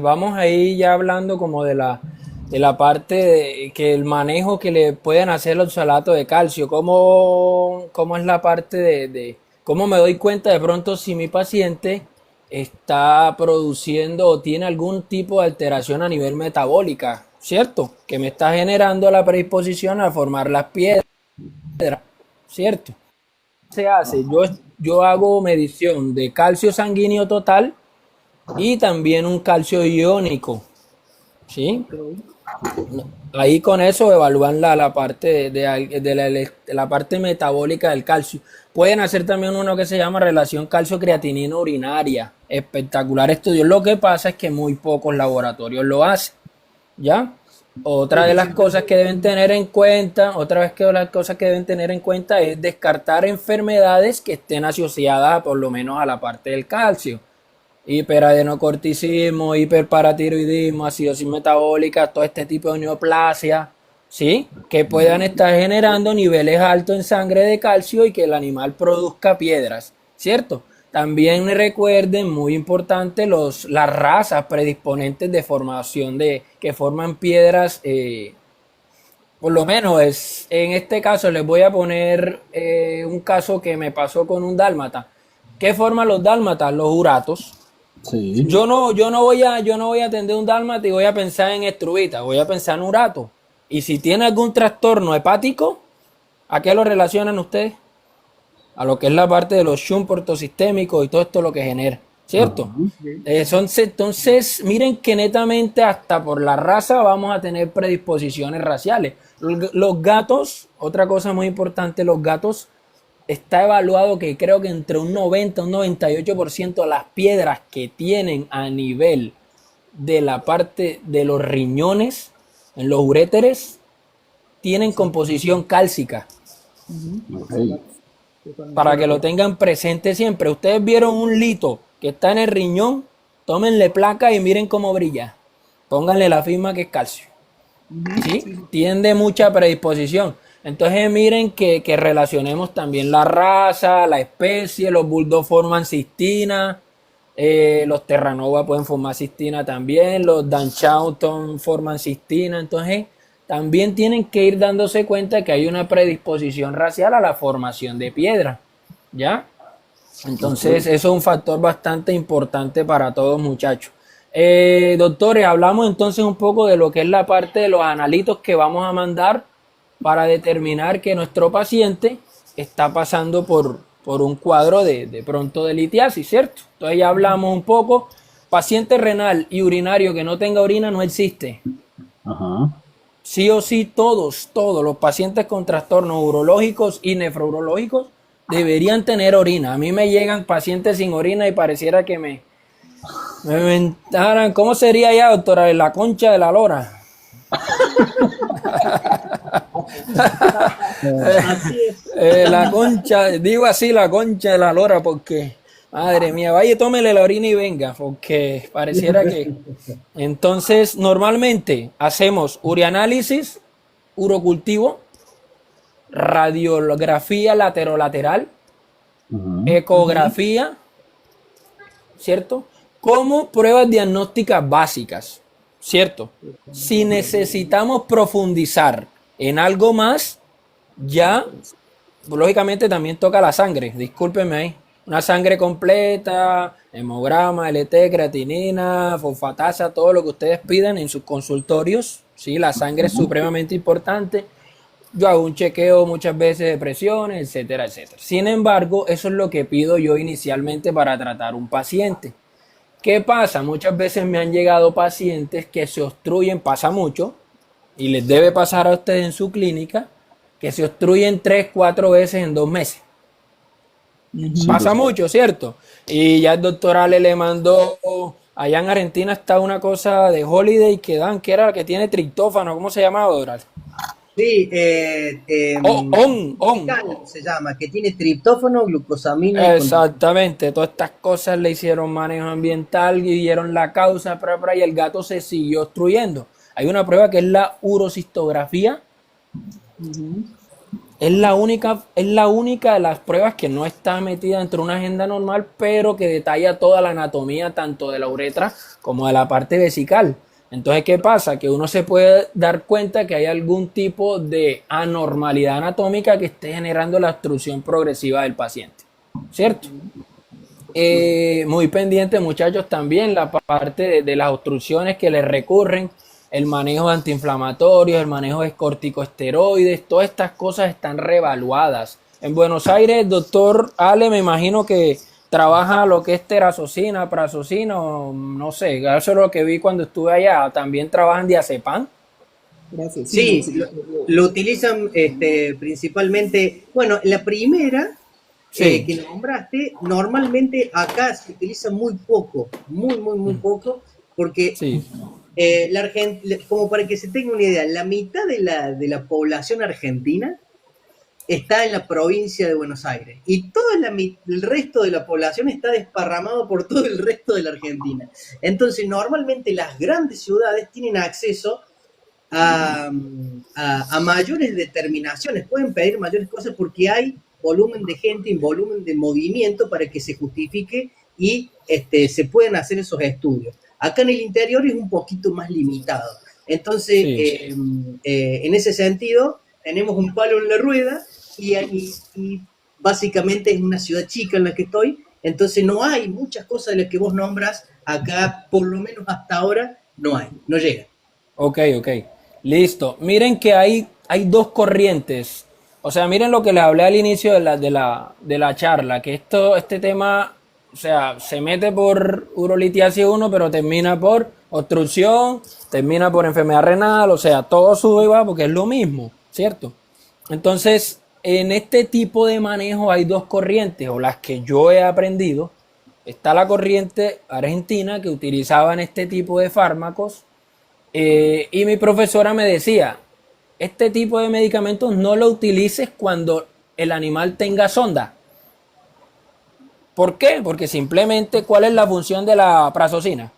vamos a ir ya hablando como de la parte que el manejo que le pueden hacer los oxalato de calcio, cómo es la parte de cómo me doy cuenta de pronto si mi paciente está produciendo o tiene algún tipo de alteración a nivel metabólica, ¿cierto? Que me está generando la predisposición a formar las piedras, ¿cierto? Se hace? Yo hago medición de calcio sanguíneo total y también un calcio iónico, ¿sí? Ahí con eso evalúan la parte de la parte metabólica del calcio. Pueden hacer también uno que se llama relación calcio-creatinina urinaria. Espectacular estudio. Lo que pasa es que muy pocos laboratorios lo hacen, ¿ya? Otra de las cosas que deben tener en cuenta, es descartar enfermedades que estén asociadas por lo menos a la parte del calcio. Hiperadenocorticismo, hiperparatiroidismo, acidosis metabólica, todo este tipo de neoplasia, ¿sí? Que puedan estar generando niveles altos en sangre de calcio y que el animal produzca piedras, ¿cierto? También recuerden, muy importante, las razas predisponentes de formación que forman piedras, por lo menos en este caso les voy a poner un caso que me pasó con un dálmata. ¿Qué forman los dálmatas? Los uratos. Sí. Yo no voy a atender un dálmata y voy a pensar en estrubita, voy a pensar en urato. Y si tiene algún trastorno hepático, ¿a qué lo relacionan ustedes? A lo que es la parte de los shunts portosistémicos y todo esto lo que genera, ¿cierto? Entonces, miren que netamente hasta por la raza vamos a tener predisposiciones raciales. Los gatos, otra cosa muy importante, los gatos está evaluado que creo que entre un 90 y un 98% de las piedras que tienen a nivel de la parte de los riñones, en los uréteres, tienen composición cálcica. Ok. Para que lo tengan presente siempre. Ustedes vieron un lito que está en el riñón, tómenle placa y miren cómo brilla. Pónganle la firma que es calcio. ¿Sí? Tiene mucha predisposición. Entonces miren que relacionemos también la raza, la especie. Los bulldogs forman cistina, los terranova pueden formar cistina también, los dachshund forman cistina. Entonces también tienen que ir dándose cuenta que hay una predisposición racial a la formación de piedra, ¿ya? Entonces eso es un factor bastante importante para todos, muchachos. Doctores, hablamos entonces un poco de lo que es la parte de los analitos que vamos a mandar para determinar que nuestro paciente está pasando por un cuadro de pronto de litiasis, ¿cierto? Entonces ya hablamos un poco. Paciente renal y urinario que no tenga orina no existe. Ajá. Sí o sí, todos los pacientes con trastornos urológicos y nefrourológicos deberían tener orina. A mí me llegan pacientes sin orina y pareciera que me inventaran. ¿Cómo sería ya, doctora? La concha de la lora. Así es. La concha, digo así, la concha de la lora, porque, madre mía, vaya, tómele la orina y venga, porque pareciera que... Entonces, normalmente hacemos urianálisis, urocultivo, radiografía laterolateral, ecografía, ¿cierto? Como pruebas diagnósticas básicas, ¿cierto? Si necesitamos profundizar en algo más, ya, lógicamente también toca la sangre, discúlpenme ahí. Una sangre completa, hemograma, LT, creatinina, fosfatasa, todo lo que ustedes pidan en sus consultorios. Sí, la sangre es supremamente importante. Yo hago un chequeo muchas veces de presiones, etcétera, etcétera. Sin embargo, eso es lo que pido yo inicialmente para tratar un paciente. ¿Qué pasa? Muchas veces me han llegado pacientes que se obstruyen, pasa mucho, y les debe pasar a ustedes en su clínica, que se obstruyen 3, 4 veces en 2 meses. Pasa mucho, ¿cierto? Y ya el doctor Ale le mandó, allá en Argentina está una cosa de Holiday que dan, que era la que tiene triptófano, ¿cómo se llamaba, doctor Ale? Sí, On. se llama, que tiene triptófano, glucosamina. Exactamente, todas estas cosas le hicieron manejo ambiental y dieron la causa, y el gato se siguió obstruyendo. Hay una prueba que es la urocistografía. Es la única de las pruebas que no está metida dentro de una agenda normal, pero que detalla toda la anatomía tanto de la uretra como de la parte vesical. Entonces, ¿qué pasa? Que uno se puede dar cuenta que hay algún tipo de anormalidad anatómica que esté generando la obstrucción progresiva del paciente, ¿cierto? Muy pendiente, muchachos, también la parte de las obstrucciones que les recurren, el manejo de antiinflamatorios, el manejo de corticosteroides, todas estas cosas están reevaluadas. En Buenos Aires, doctor Ale, me imagino que trabaja lo que es terazocina, prazocina, o no sé, eso es lo que vi cuando estuve allá. También trabajan diazepam. Gracias. Sí, lo utilizan principalmente, bueno, la primera Sí. que nombraste, normalmente acá se utiliza muy poco, muy poco, porque Sí. como para que se tenga una idea, la mitad de la población argentina está en la provincia de Buenos Aires y todo el resto de la población está desparramado por todo el resto de la Argentina. Entonces, normalmente las grandes ciudades tienen acceso a mayores determinaciones, pueden pedir mayores cosas porque hay volumen de gente y volumen de movimiento para que se justifique y se pueden hacer esos estudios. Acá en el interior es un poquito más limitado. Entonces, Sí. en ese sentido, tenemos un palo en la rueda y básicamente es una ciudad chica en la que estoy, entonces no hay muchas cosas de las que vos nombras acá, por lo menos hasta ahora, no llega. Ok. Listo. Miren que hay 2 corrientes. O sea, miren lo que les hablé al inicio de la charla, que este tema O sea, se mete por urolitiasis 1, pero termina por obstrucción, termina por enfermedad renal, o sea, todo sube y va porque es lo mismo, ¿cierto? Entonces, en este tipo de manejo hay dos corrientes, o las que yo he aprendido. Está la corriente argentina que utilizaban este tipo de fármacos, y mi profesora me decía, este tipo de medicamentos no lo utilices cuando el animal tenga sonda. ¿Por qué? Porque simplemente, ¿cuál es la función de la prazosina?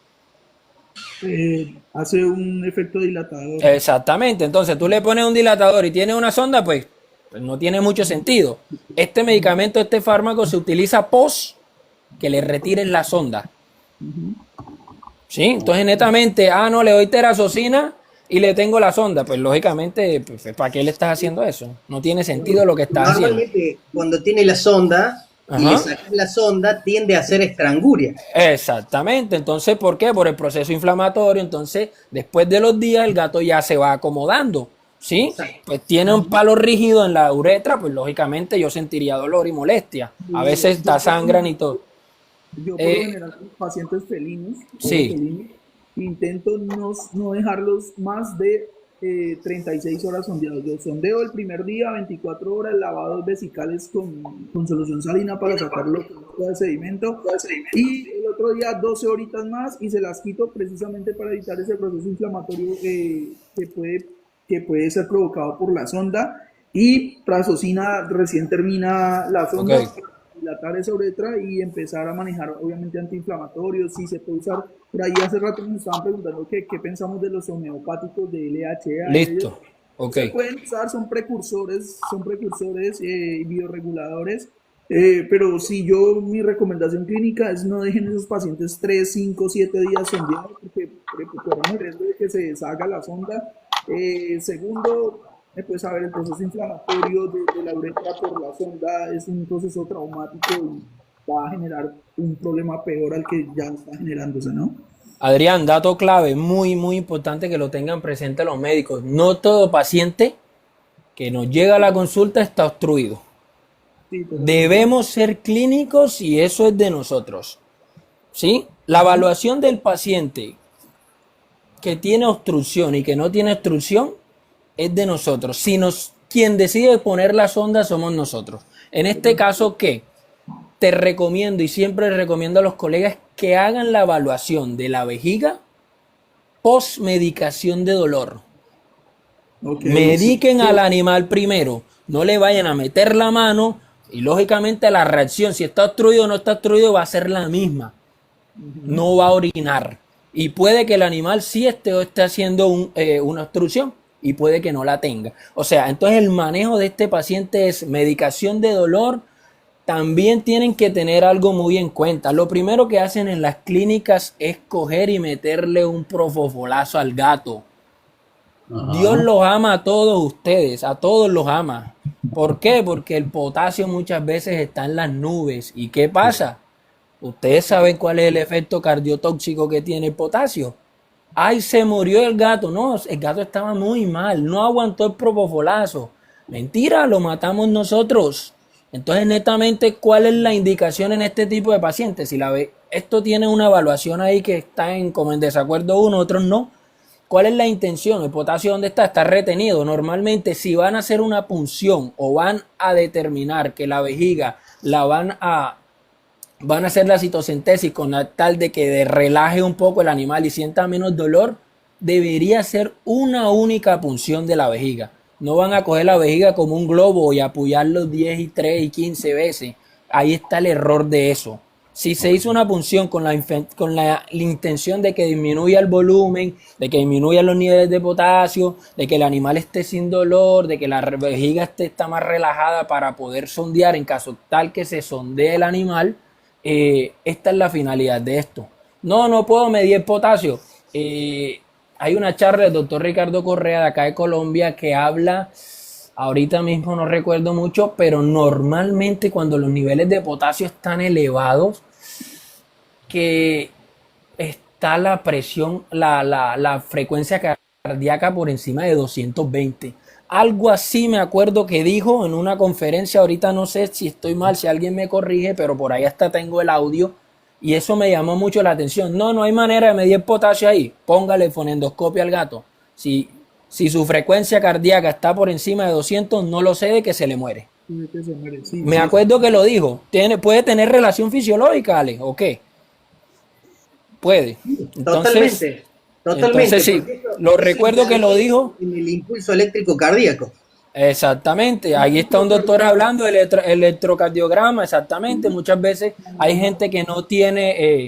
Hace un efecto dilatador. Exactamente, entonces tú le pones un dilatador y tiene una sonda, pues no tiene mucho sentido. Este medicamento, este fármaco se utiliza post que le retiren la sonda. ¿Sí? Entonces netamente, no, le doy terazocina y le tengo la sonda. Pues lógicamente, pues, ¿para qué le estás haciendo eso? No tiene sentido lo que estás haciendo. Normalmente, cuando tiene la sonda y le Ajá. sacas la sonda, tiende a ser estranguria. Exactamente, entonces, ¿por qué? Por el proceso inflamatorio. Entonces, después de los días, el gato ya se va acomodando, ¿sí? Exacto. Pues tiene un palo rígido en la uretra, pues lógicamente yo sentiría dolor y molestia. A veces da sangran y todo. Yo por lo general con los pacientes felinos, Sí, intento no dejarlos más de 36 horas sondeados. Yo sondeo el primer día, 24 horas, lavados vesicales con solución salina para sacarlo todo el sedimento. Y el otro día 12 horitas más y se las quito precisamente para evitar ese proceso inflamatorio que puede ser provocado por la sonda. Y prazosina recién termina la sonda. ok. Dilatar esa uretra y empezar a manejar obviamente antiinflamatorios. Si se puede usar, por ahí hace rato nos estaban preguntando qué pensamos de los homeopáticos de LHA. Ellos Listo, ok. se pueden usar, son precursores bioreguladores, pero si yo, mi recomendación clínica es no dejen esos pacientes 3 5 7 días sondeados porque corren el riesgo de que se deshaga la sonda. Segundo, pues saber el proceso inflamatorio de la uretra por la sonda es un proceso traumático y va a generar un problema peor al que ya está generándose, ¿no? Adrián, dato clave, muy, muy importante que lo tengan presente los médicos. No todo paciente que nos llega a la consulta está obstruido. Sí, Debemos ser clínicos y eso es de nosotros, ¿sí? La evaluación del paciente que tiene obstrucción y que no tiene obstrucción es de nosotros. Quien decide poner la sonda somos nosotros. En este caso, ¿qué? Te recomiendo y siempre recomiendo a los colegas que hagan la evaluación de la vejiga post medicación de dolor. ok, Mediquen al animal primero, no le vayan a meter la mano y lógicamente la reacción, si está obstruido o no está obstruido, va a ser la misma. No va a orinar. Y puede que el animal sí esté haciendo una obstrucción y puede que no la tenga. O sea, entonces el manejo de este paciente es medicación de dolor. También tienen que tener algo muy en cuenta. Lo primero que hacen en las clínicas es coger y meterle un propofolazo al gato. Dios los ama a todos ustedes, a todos los ama. ¿Por qué? Porque el potasio muchas veces está en las nubes. ¿Y qué pasa? Ustedes saben cuál es el efecto cardiotóxico que tiene el potasio. Ay, se murió el gato. No, el gato estaba muy mal, no aguantó el propofolazo. Mentira, lo matamos nosotros. Entonces, netamente, ¿cuál es la indicación en este tipo de pacientes? Si la ve, esto tiene una evaluación ahí que está como en desacuerdo uno, otros no. ¿Cuál es la intención? ¿El potasio dónde está? Está retenido. Normalmente, si van a hacer una punción o van a determinar que la vejiga van a hacer la citocentesis con tal de que relaje un poco el animal y sienta menos dolor, debería ser una única punción de la vejiga. No van a coger la vejiga como un globo y apoyarlo 10 y 3 y 15 veces. Ahí está el error de eso. Si se hizo una punción con la intención de que disminuya el volumen, de que disminuya los niveles de potasio, de que el animal esté sin dolor, de que la vejiga está más relajada para poder sondear en caso tal que se sondee el animal, esta es la finalidad de esto. No puedo medir el potasio. Hay una charla del doctor Ricardo Correa de acá de Colombia que habla, ahorita mismo no recuerdo mucho, pero normalmente cuando los niveles de potasio están elevados, que está la presión, la frecuencia cardíaca por encima de 220. Algo así me acuerdo que dijo en una conferencia, ahorita no sé si estoy mal, si alguien me corrige, pero por ahí hasta tengo el audio Y eso me llamó mucho la atención. No, no hay manera de medir potasio ahí. Póngale fonendoscopio al gato. Si su frecuencia cardíaca está por encima de 200, no lo sé de que se le muere. Sí, que se muere, sí, Me sí. acuerdo que lo dijo. Puede tener relación fisiológica, Ale, ¿o qué? Puede. Totalmente, Entonces sí, porque lo eso recuerdo que lo interviene dijo. en el impulso eléctrico cardíaco. Exactamente, ahí está un doctor hablando del electrocardiograma, exactamente. Muchas veces hay gente que no tiene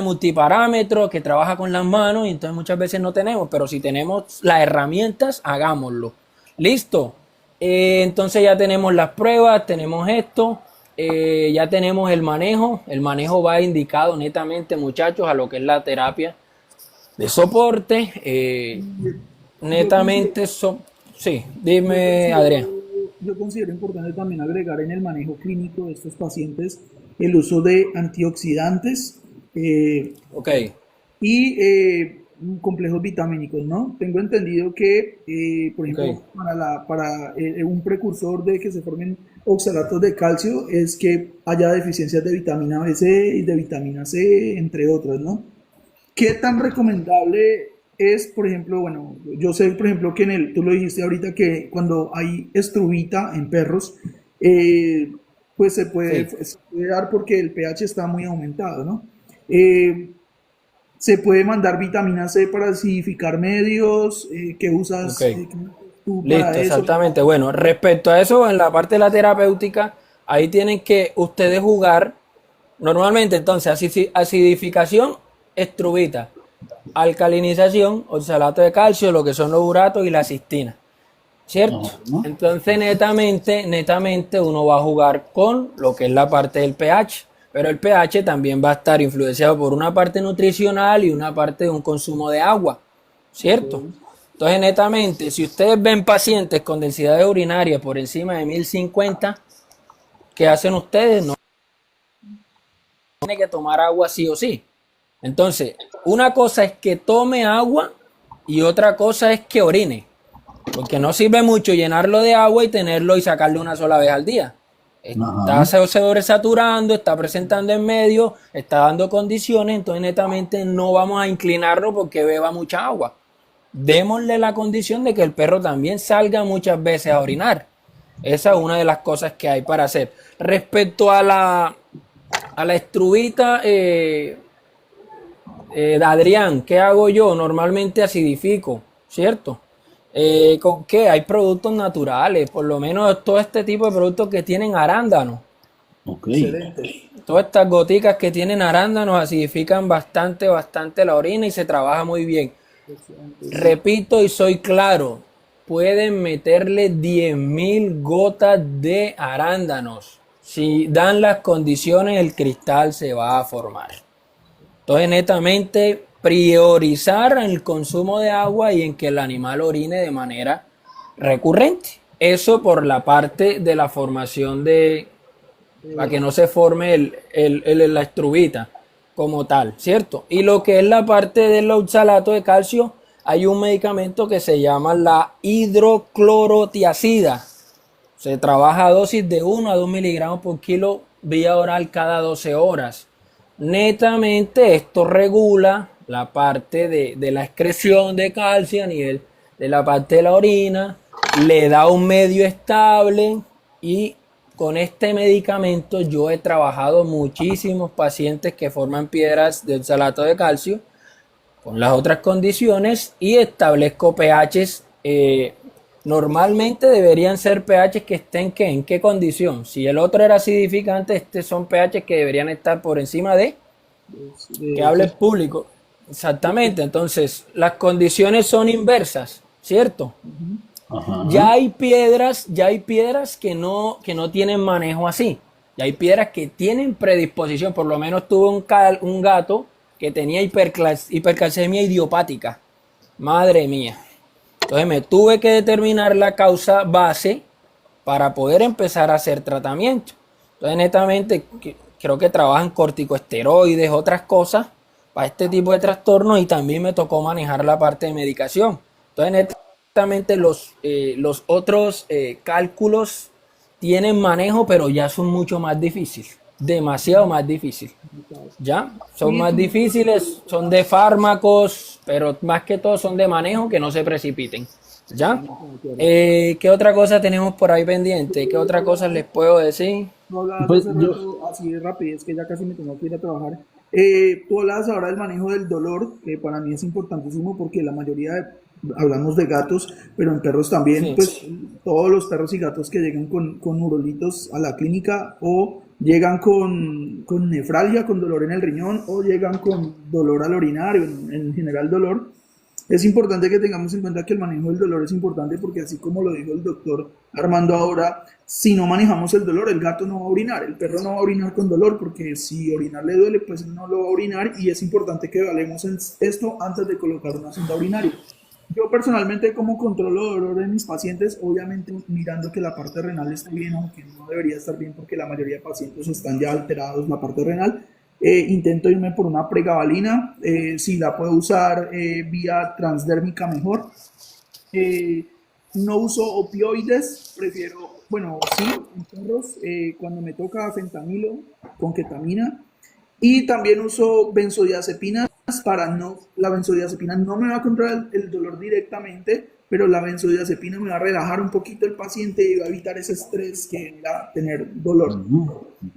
multiparámetros, que trabaja con las manos, y entonces muchas veces no tenemos, pero si tenemos las herramientas, hagámoslo. Listo. Entonces ya tenemos las pruebas, tenemos esto, ya tenemos el manejo. El manejo va indicado netamente, muchachos, a lo que es la terapia de soporte. Yo considero, Netamente, sí, yo dime, Adrián. considero, yo considero importante también agregar en el manejo clínico de estos pacientes el uso de antioxidantes, Ok, y complejos vitamínicos, ¿no? Tengo entendido que, por ok, ejemplo, para un precursor de que se formen oxalatos de calcio es que haya deficiencias de vitamina B6 y de vitamina C, entre otras, ¿no? ¿Qué tan recomendable es, por ejemplo, bueno, yo sé, por ejemplo, que tú lo dijiste ahorita, que cuando hay estrubita en perros, eh, pues sí, se puede dar porque el pH está muy aumentado, ¿no? Eh, Se puede mandar vitamina C para acidificar medios, ¿qué ok. usas tú para Listo, eso? exactamente. Bueno, respecto a eso, en la parte de la terapéutica, ahí tienen que ustedes jugar normalmente, entonces, acidificación, estrubita, alcalinización, oxalato de calcio, lo que son los uratos y la cistina. ¿Cierto? Ajá. Entonces, netamente uno va a jugar con lo que es la parte del pH, pero el pH también va a estar influenciado por una parte nutricional y una parte de un consumo de agua, ¿cierto? Entonces, netamente, si ustedes ven pacientes con densidades urinarias por encima de 1050, ¿qué hacen ustedes? No tienen que tomar agua sí o sí. Entonces, una cosa es que tome agua y otra cosa es que orine. Porque no sirve mucho llenarlo de agua y tenerlo y sacarlo una sola vez al día. Está Ajá. sobresaturando, está presentando en medio, está dando condiciones, entonces netamente no vamos a inclinarlo porque beba mucha agua. Démosle la condición de que el perro también salga muchas veces a orinar. Esa es una de las cosas que hay para hacer. Respecto a la estrubita, Adrián, ¿qué hago yo? Normalmente acidifico, ¿cierto? ¿Con qué? Hay productos naturales, por lo menos todo este tipo de productos que tienen arándanos. Ok. Excelente. Todas estas goticas que tienen arándanos acidifican bastante la orina y se trabaja muy bien. Excelente, sí. Repito y soy claro, pueden meterle 10.000 gotas de arándanos. Si dan las condiciones, el cristal se va a formar. Entonces, netamente, priorizar el consumo de agua y en que el animal orine de manera recurrente. Eso por la parte de la formación para que no se forme la estrubita como tal, ¿cierto? Y lo que es la parte del oxalato de calcio, hay un medicamento que se llama la hidroclorotiazida. Se trabaja a dosis de 1 a 2 miligramos por kilo vía oral cada 12 horas. Netamente esto regula la parte de la excreción de calcio a nivel de la parte de la orina, le da un medio estable y con este medicamento yo he trabajado muchísimos pacientes que forman piedras de oxalato de calcio con las otras condiciones y establezco pHs. Normalmente deberían ser pHs que estén ¿en qué condición? Si el otro era acidificante, estos son pHs que deberían estar por encima de que hable el público. Exactamente, entonces las condiciones son inversas, ¿cierto? Ajá. Ya hay piedras que no tienen manejo así. Ya hay piedras que tienen predisposición. Por lo menos tuve un gato que tenía hipercalcemia idiopática. Madre mía. Entonces me tuve que determinar la causa base para poder empezar a hacer tratamiento. Entonces netamente creo que trabajan corticosteroides, otras cosas para este tipo de trastornos y también me tocó manejar la parte de medicación. Entonces netamente los otros cálculos tienen manejo, pero ya son mucho más difíciles. demasiado más difícil. ¿Ya? Son Y más difíciles, son de fármacos, pero más que todo son de manejo que no se precipiten. ¿Ya? ¿Qué otra cosa tenemos por ahí pendiente? ¿Qué otra cosa les puedo decir? tú hablabas Pues hace yo, rato, así de rapidez, que ya casi me tengo que ir a trabajar. Tú hablabas ahora del manejo del dolor, que para mí es importantísimo porque la mayoría hablamos de gatos, pero en perros también, Sí. pues todos los perros y gatos que llegan con urolitos a la clínica o llegan con nefralgia, con dolor en el riñón o llegan con dolor al orinar, en general dolor. Es importante que tengamos en cuenta que el manejo del dolor es importante porque así como lo dijo el doctor Armando ahora, si no manejamos el dolor, el gato no va a orinar, el perro no va a orinar con dolor porque si orinar le duele, pues él no lo va a orinar y es importante que evaluemos esto antes de colocar una sonda urinaria. Yo personalmente como controlo dolor en mis pacientes, obviamente mirando que la parte renal esté bien, aunque no debería estar bien porque la mayoría de pacientes están ya alterados la parte renal. Intento irme por una pregabalina, si la puedo usar vía transdérmica mejor. Eh, no uso opioides, prefiero, bueno, sí, en perros, cuando me toca fentanilo con ketamina. Y también uso benzodiazepinas para no, la benzodiazepina no me va a controlar el dolor directamente, pero la benzodiazepina me va a relajar un poquito el paciente y va a evitar ese estrés que genera tener dolor.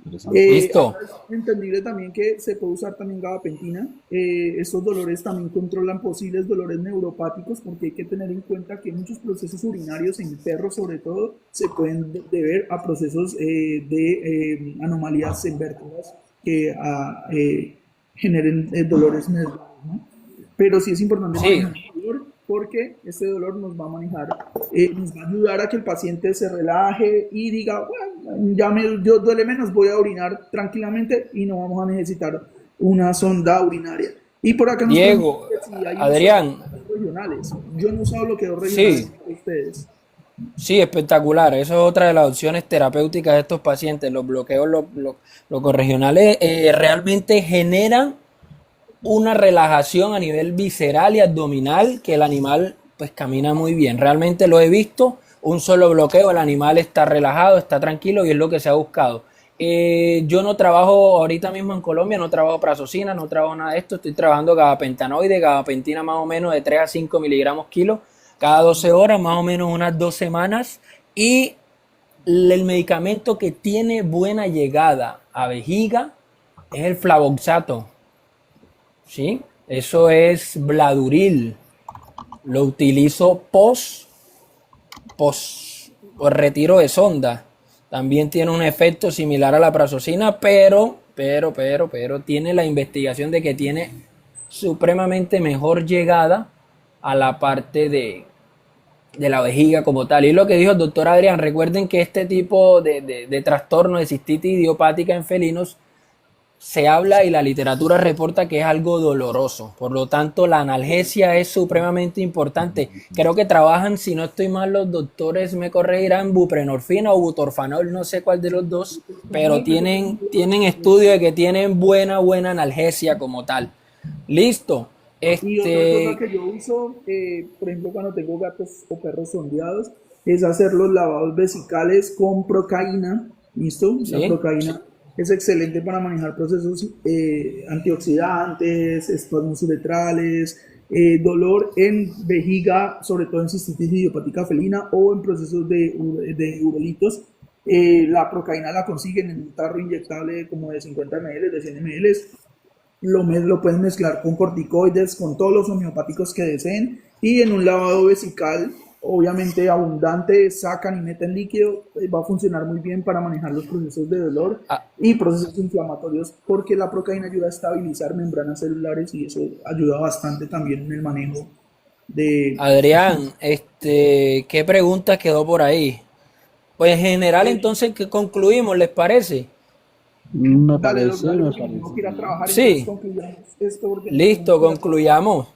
interesante. Listo. Ahora es entendible también que se puede usar también gabapentina. Estos dolores también controlan posibles dolores neuropáticos porque hay que tener en cuenta que muchos procesos urinarios en perros sobre todo se pueden deber a procesos de anomalías en vértebras que generen dolores nerviosos, ¿no? Pero sí es importante Sí, manejar el dolor porque este dolor nos va a manejar, nos va a ayudar a que el paciente se relaje y diga, bueno, yo duele menos, voy a orinar tranquilamente y no vamos a necesitar una sonda urinaria. Y por acá nos preguntan Diego, que si hay uso de Adrián, bloqueos regionales. Yo no uso bloqueos regionales sí, de ustedes. sí, espectacular. Eso es otra de las opciones terapéuticas de estos pacientes. Los bloqueos locorregionales realmente generan una relajación a nivel visceral y abdominal que el animal pues camina muy bien. Realmente lo he visto, un solo bloqueo, el animal está relajado, está tranquilo y es lo que se ha buscado. Yo no trabajo ahorita mismo en Colombia, no trabajo prazosina, no trabajo nada de esto, estoy trabajando gabapentanoide, gabapentina más o menos de 3 a 5 miligramos kilo cada 12 horas, más o menos unas 2 semanas y el medicamento que tiene buena llegada a vejiga es el flavoxato. ¿Sí? Eso es Bladuril. Lo utilizo por retiro de sonda. También tiene un efecto similar a la prazosina, pero tiene la investigación de que tiene supremamente mejor llegada a la parte de la vejiga como tal. Y lo que dijo el doctor Adrián, recuerden que este tipo de trastorno de cistitis idiopática en felinos se habla y la literatura reporta que es algo doloroso. Por lo tanto, la analgesia es supremamente importante. Creo que trabajan, si no estoy mal, los doctores me corregirán, buprenorfina o butorfanol, no sé cuál de los dos, pero tienen estudio de que tienen buena analgesia como tal. Listo. Y otra cosa que yo uso, por ejemplo, cuando tengo gatos o perros sondeados, es hacer los lavados vesicales con procaína. ¿Listo? La Sí, procaína es excelente para manejar procesos antioxidantes, espasmos uretrales, dolor en vejiga, sobre todo en cistitis idiopática felina o en procesos de urolitos. La procaína la consiguen en un tarro inyectable como de 50 ml, de 100 ml. Lo pueden mezclar con corticoides, con todos los homeopáticos que deseen y en un lavado vesical, obviamente abundante, sacan y meten líquido, va a funcionar muy bien para manejar los procesos de dolor A- y procesos inflamatorios porque la procaína ayuda a estabilizar membranas celulares y eso ayuda bastante también en el manejo de... Adrián, ¿qué pregunta quedó por ahí? Pues en general, entonces, ¿qué concluimos? ¿Les parece? Dale, Doc, dale, Me porque tengo parece que ir a bien. trabajar, entonces Sí, concluyamos esto porque tengo listo, que ir a trabajar. concluyamos.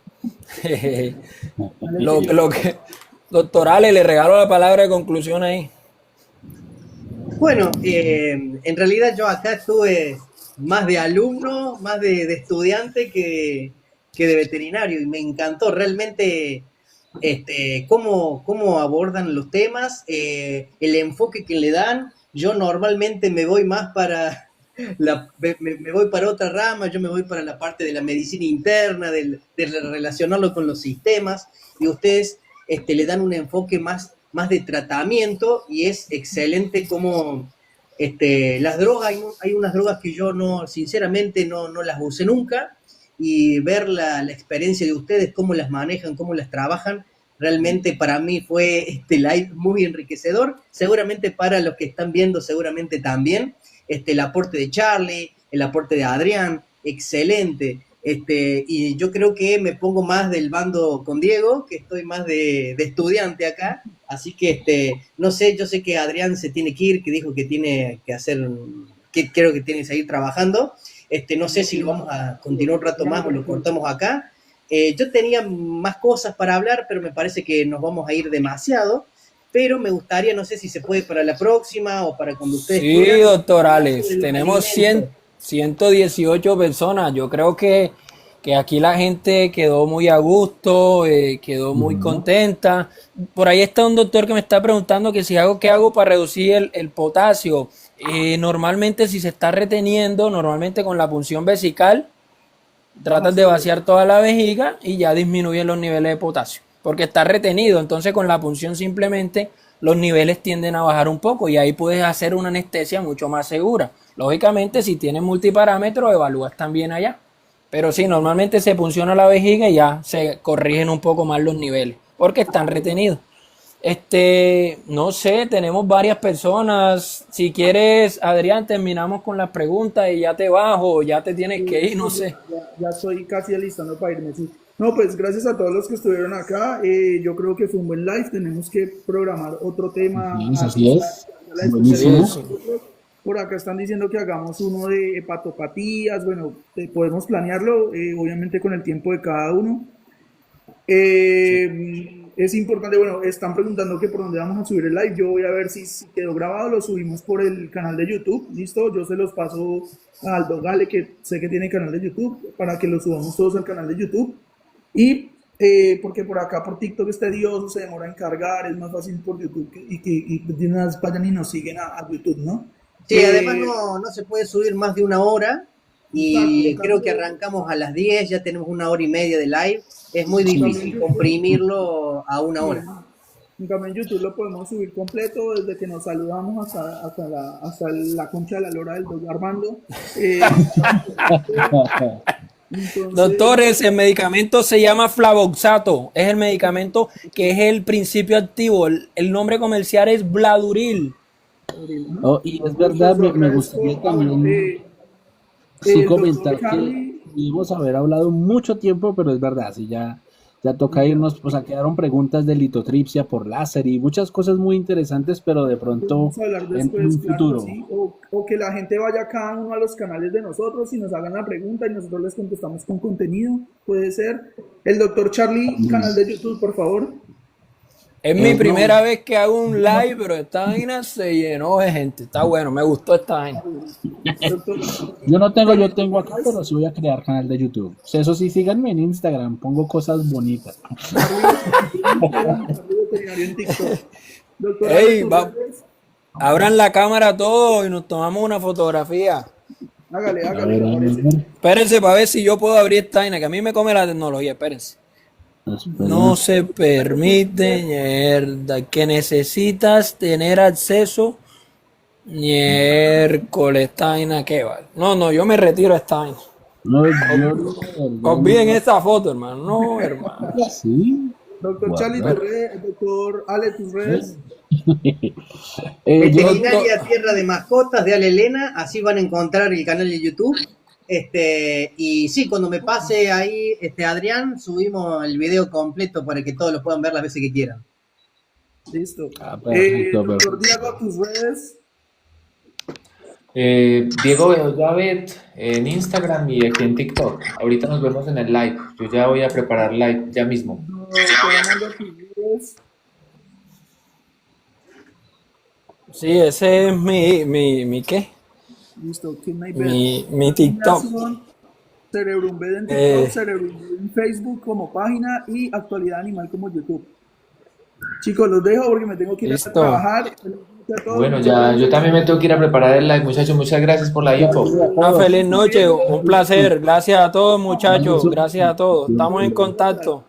Dale, Lo, querido. lo que, doctor Ale, le regalo la palabra de conclusión ahí. Bueno, en realidad yo acá estuve más de alumno, más de estudiante que de veterinario y me encantó realmente cómo abordan los temas, el enfoque que le dan. Yo normalmente me voy más me voy para otra rama, yo me voy para la parte de la medicina interna, de relacionarlo con los sistemas, y ustedes le dan un enfoque más de tratamiento, y es excelente como las drogas, hay unas drogas que yo no, sinceramente, no las usé nunca, y ver la experiencia de ustedes, cómo las manejan, cómo las trabajan, realmente para mí fue live muy enriquecedor, seguramente para los que están viendo, seguramente también, el aporte de Charlie, el aporte de Adrián, excelente, y yo creo que me pongo más del bando con Diego, que estoy más de estudiante acá, así que no sé, yo sé que Adrián se tiene que ir, que dijo que tiene que hacer, que creo que tiene que seguir trabajando, no sé si lo vamos a continuar un rato más o lo cortamos acá. Yo tenía más cosas para hablar, pero me parece que nos vamos a ir demasiado, pero me gustaría, no sé si se puede para la próxima o para cuando ustedes Sí, quieran, doctor hablar Alex, sobre los tenemos alimentos. 118 personas. Yo creo que aquí la gente quedó muy a gusto, quedó muy Ujú. contenta. Por ahí está un doctor que me está preguntando que si hago, ¿qué hago para reducir el potasio? Normalmente si se está reteniendo, normalmente con la punción vesical, tratas Bajas de todo. vaciar toda la vejiga y ya disminuyen los niveles de potasio, porque está retenido. Entonces con la punción simplemente los niveles tienden a bajar un poco y ahí puedes hacer una anestesia mucho más segura. Lógicamente, si tienes multiparámetros, evalúas también allá. Pero sí, normalmente se punciona la vejiga y ya se corrigen un poco más los niveles, porque están retenidos. No sé, tenemos varias personas. Si quieres, Adrián, terminamos con las preguntas y ya te bajo, o ya te tienes que ir, no Sí, sé. ya estoy casi alistando para irme. Sí. No, pues gracias a todos los que estuvieron acá. Yo creo que fue un buen live. Tenemos que programar otro tema Así así es. a la especialidad Sí, de Buenísimo. sí. nosotros. Por acá están diciendo que hagamos uno de hepatopatías. Bueno, podemos planearlo, obviamente con el tiempo de cada uno. Sí. Es importante, bueno, están preguntando que por dónde vamos a subir el live. Yo voy a ver si quedó grabado, lo subimos por el canal de YouTube. Listo, yo se los paso a Aldo Gale, que sé que tiene canal de YouTube, para que lo subamos todos al canal de YouTube. Y porque por acá, por TikTok, es tedioso, se demora en cargar, es más fácil por YouTube y de una vez vayan y nos siguen a YouTube, ¿no? Sí, además no se puede subir más de una hora, Exacto, en y creo que cambio, arrancamos a las 10, ya tenemos una hora y media de live, es muy en Sí. cambio en difícil YouTube comprimirlo a una sí, hora. en cambio en YouTube lo podemos subir completo desde que nos saludamos hasta la concha de la lora del doctor Armando. Entonces, Doctores, el medicamento se llama Flavoxato. Es el medicamento que es el principio activo. El nombre comercial es Bladuril. Abril, ¿no? Oh, y es verdad, Listo, me agradezco. gustaría Bueno, también sí el doctor comentar que Charlie, pudimos haber hablado mucho tiempo, pero es verdad, sí, ya toca ya, irnos, pues quedaron preguntas de litotripsia por láser y muchas cosas muy interesantes, pero de pronto podemos hablar en después, un claro que futuro. sí, o que la gente vaya cada uno a los canales de nosotros y nos hagan la pregunta y nosotros les contestamos con contenido, puede ser. El doctor Charlie, canal También. de YouTube, por favor. Es mi No, primera vez que hago un live, pero esta vaina se llenó de gente. Está bueno, me gustó esta vaina. Doctor yo Charlie, tengo acá, pero sí voy a crear canal de YouTube. Eso sí, síganme en Instagram, pongo cosas bonitas. Charlie veterinario en Instagram y Charlie veterinario en TikTok. Doctor Ale, Ey, tus redes, abran la cámara todos y nos tomamos una fotografía. hágale, A hágale, ver, me a parece. ver, Espérense para ver si yo puedo abrir esta vaina, que a mí me come la tecnología. Espérense. No esperen. se permite, mierda, que necesitas tener acceso. Miércoles, esta vaina, ¿qué va? No, yo me retiro de esta vaina. No, yo de verdad Olviden no. esa foto, hermano. No, hermano. Sí, Doctor Charlie, tus guardar. redes, doctor Ale, tus redes. Yo, Doctor, Veterinaria Tierra de Mascotas de Ale Elena, así van a encontrar el canal de YouTube. Y sí, cuando me pase ahí, Adrián, subimos el video completo para que todos lo puedan ver las veces que quieran. Listo. perfecto, Doctor perfecto. Diego, tus redes. Diego Bedoyavet en Instagram y aquí en TikTok. Ahorita nos vemos en el live. Yo ya voy a preparar live ya mismo. Doctor Armando, tus redes. sí, ese es mi ¿qué? Listo. Kidney Bed. Mi TikTok. Fundación Cerebrum Bed en TikTok, Eh, Cerebrum Bed en Facebook como página y Actualidad Animal como YouTube. Chicos, los dejo porque me tengo que ir a Listo. trabajar. Bueno, ya yo también me tengo que ir a preparar el live, muchachos. Muchas gracias por la info. Una feliz noche, un placer. Gracias a todos, muchachos. Gracias a todos. Estamos en contacto.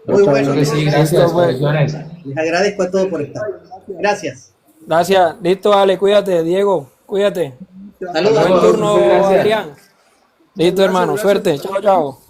Muy bueno. Claro que sí, Listo, gracias. pues. Bendiciones. Les agradezco a todos por estar. Gracias. Gracias. Listo, Ale, cuídate, Diego. Cuídate. Saludos a Buen todos. turno, Gracias. Adrián. Listo, hermano. Suerte. Chao, chao.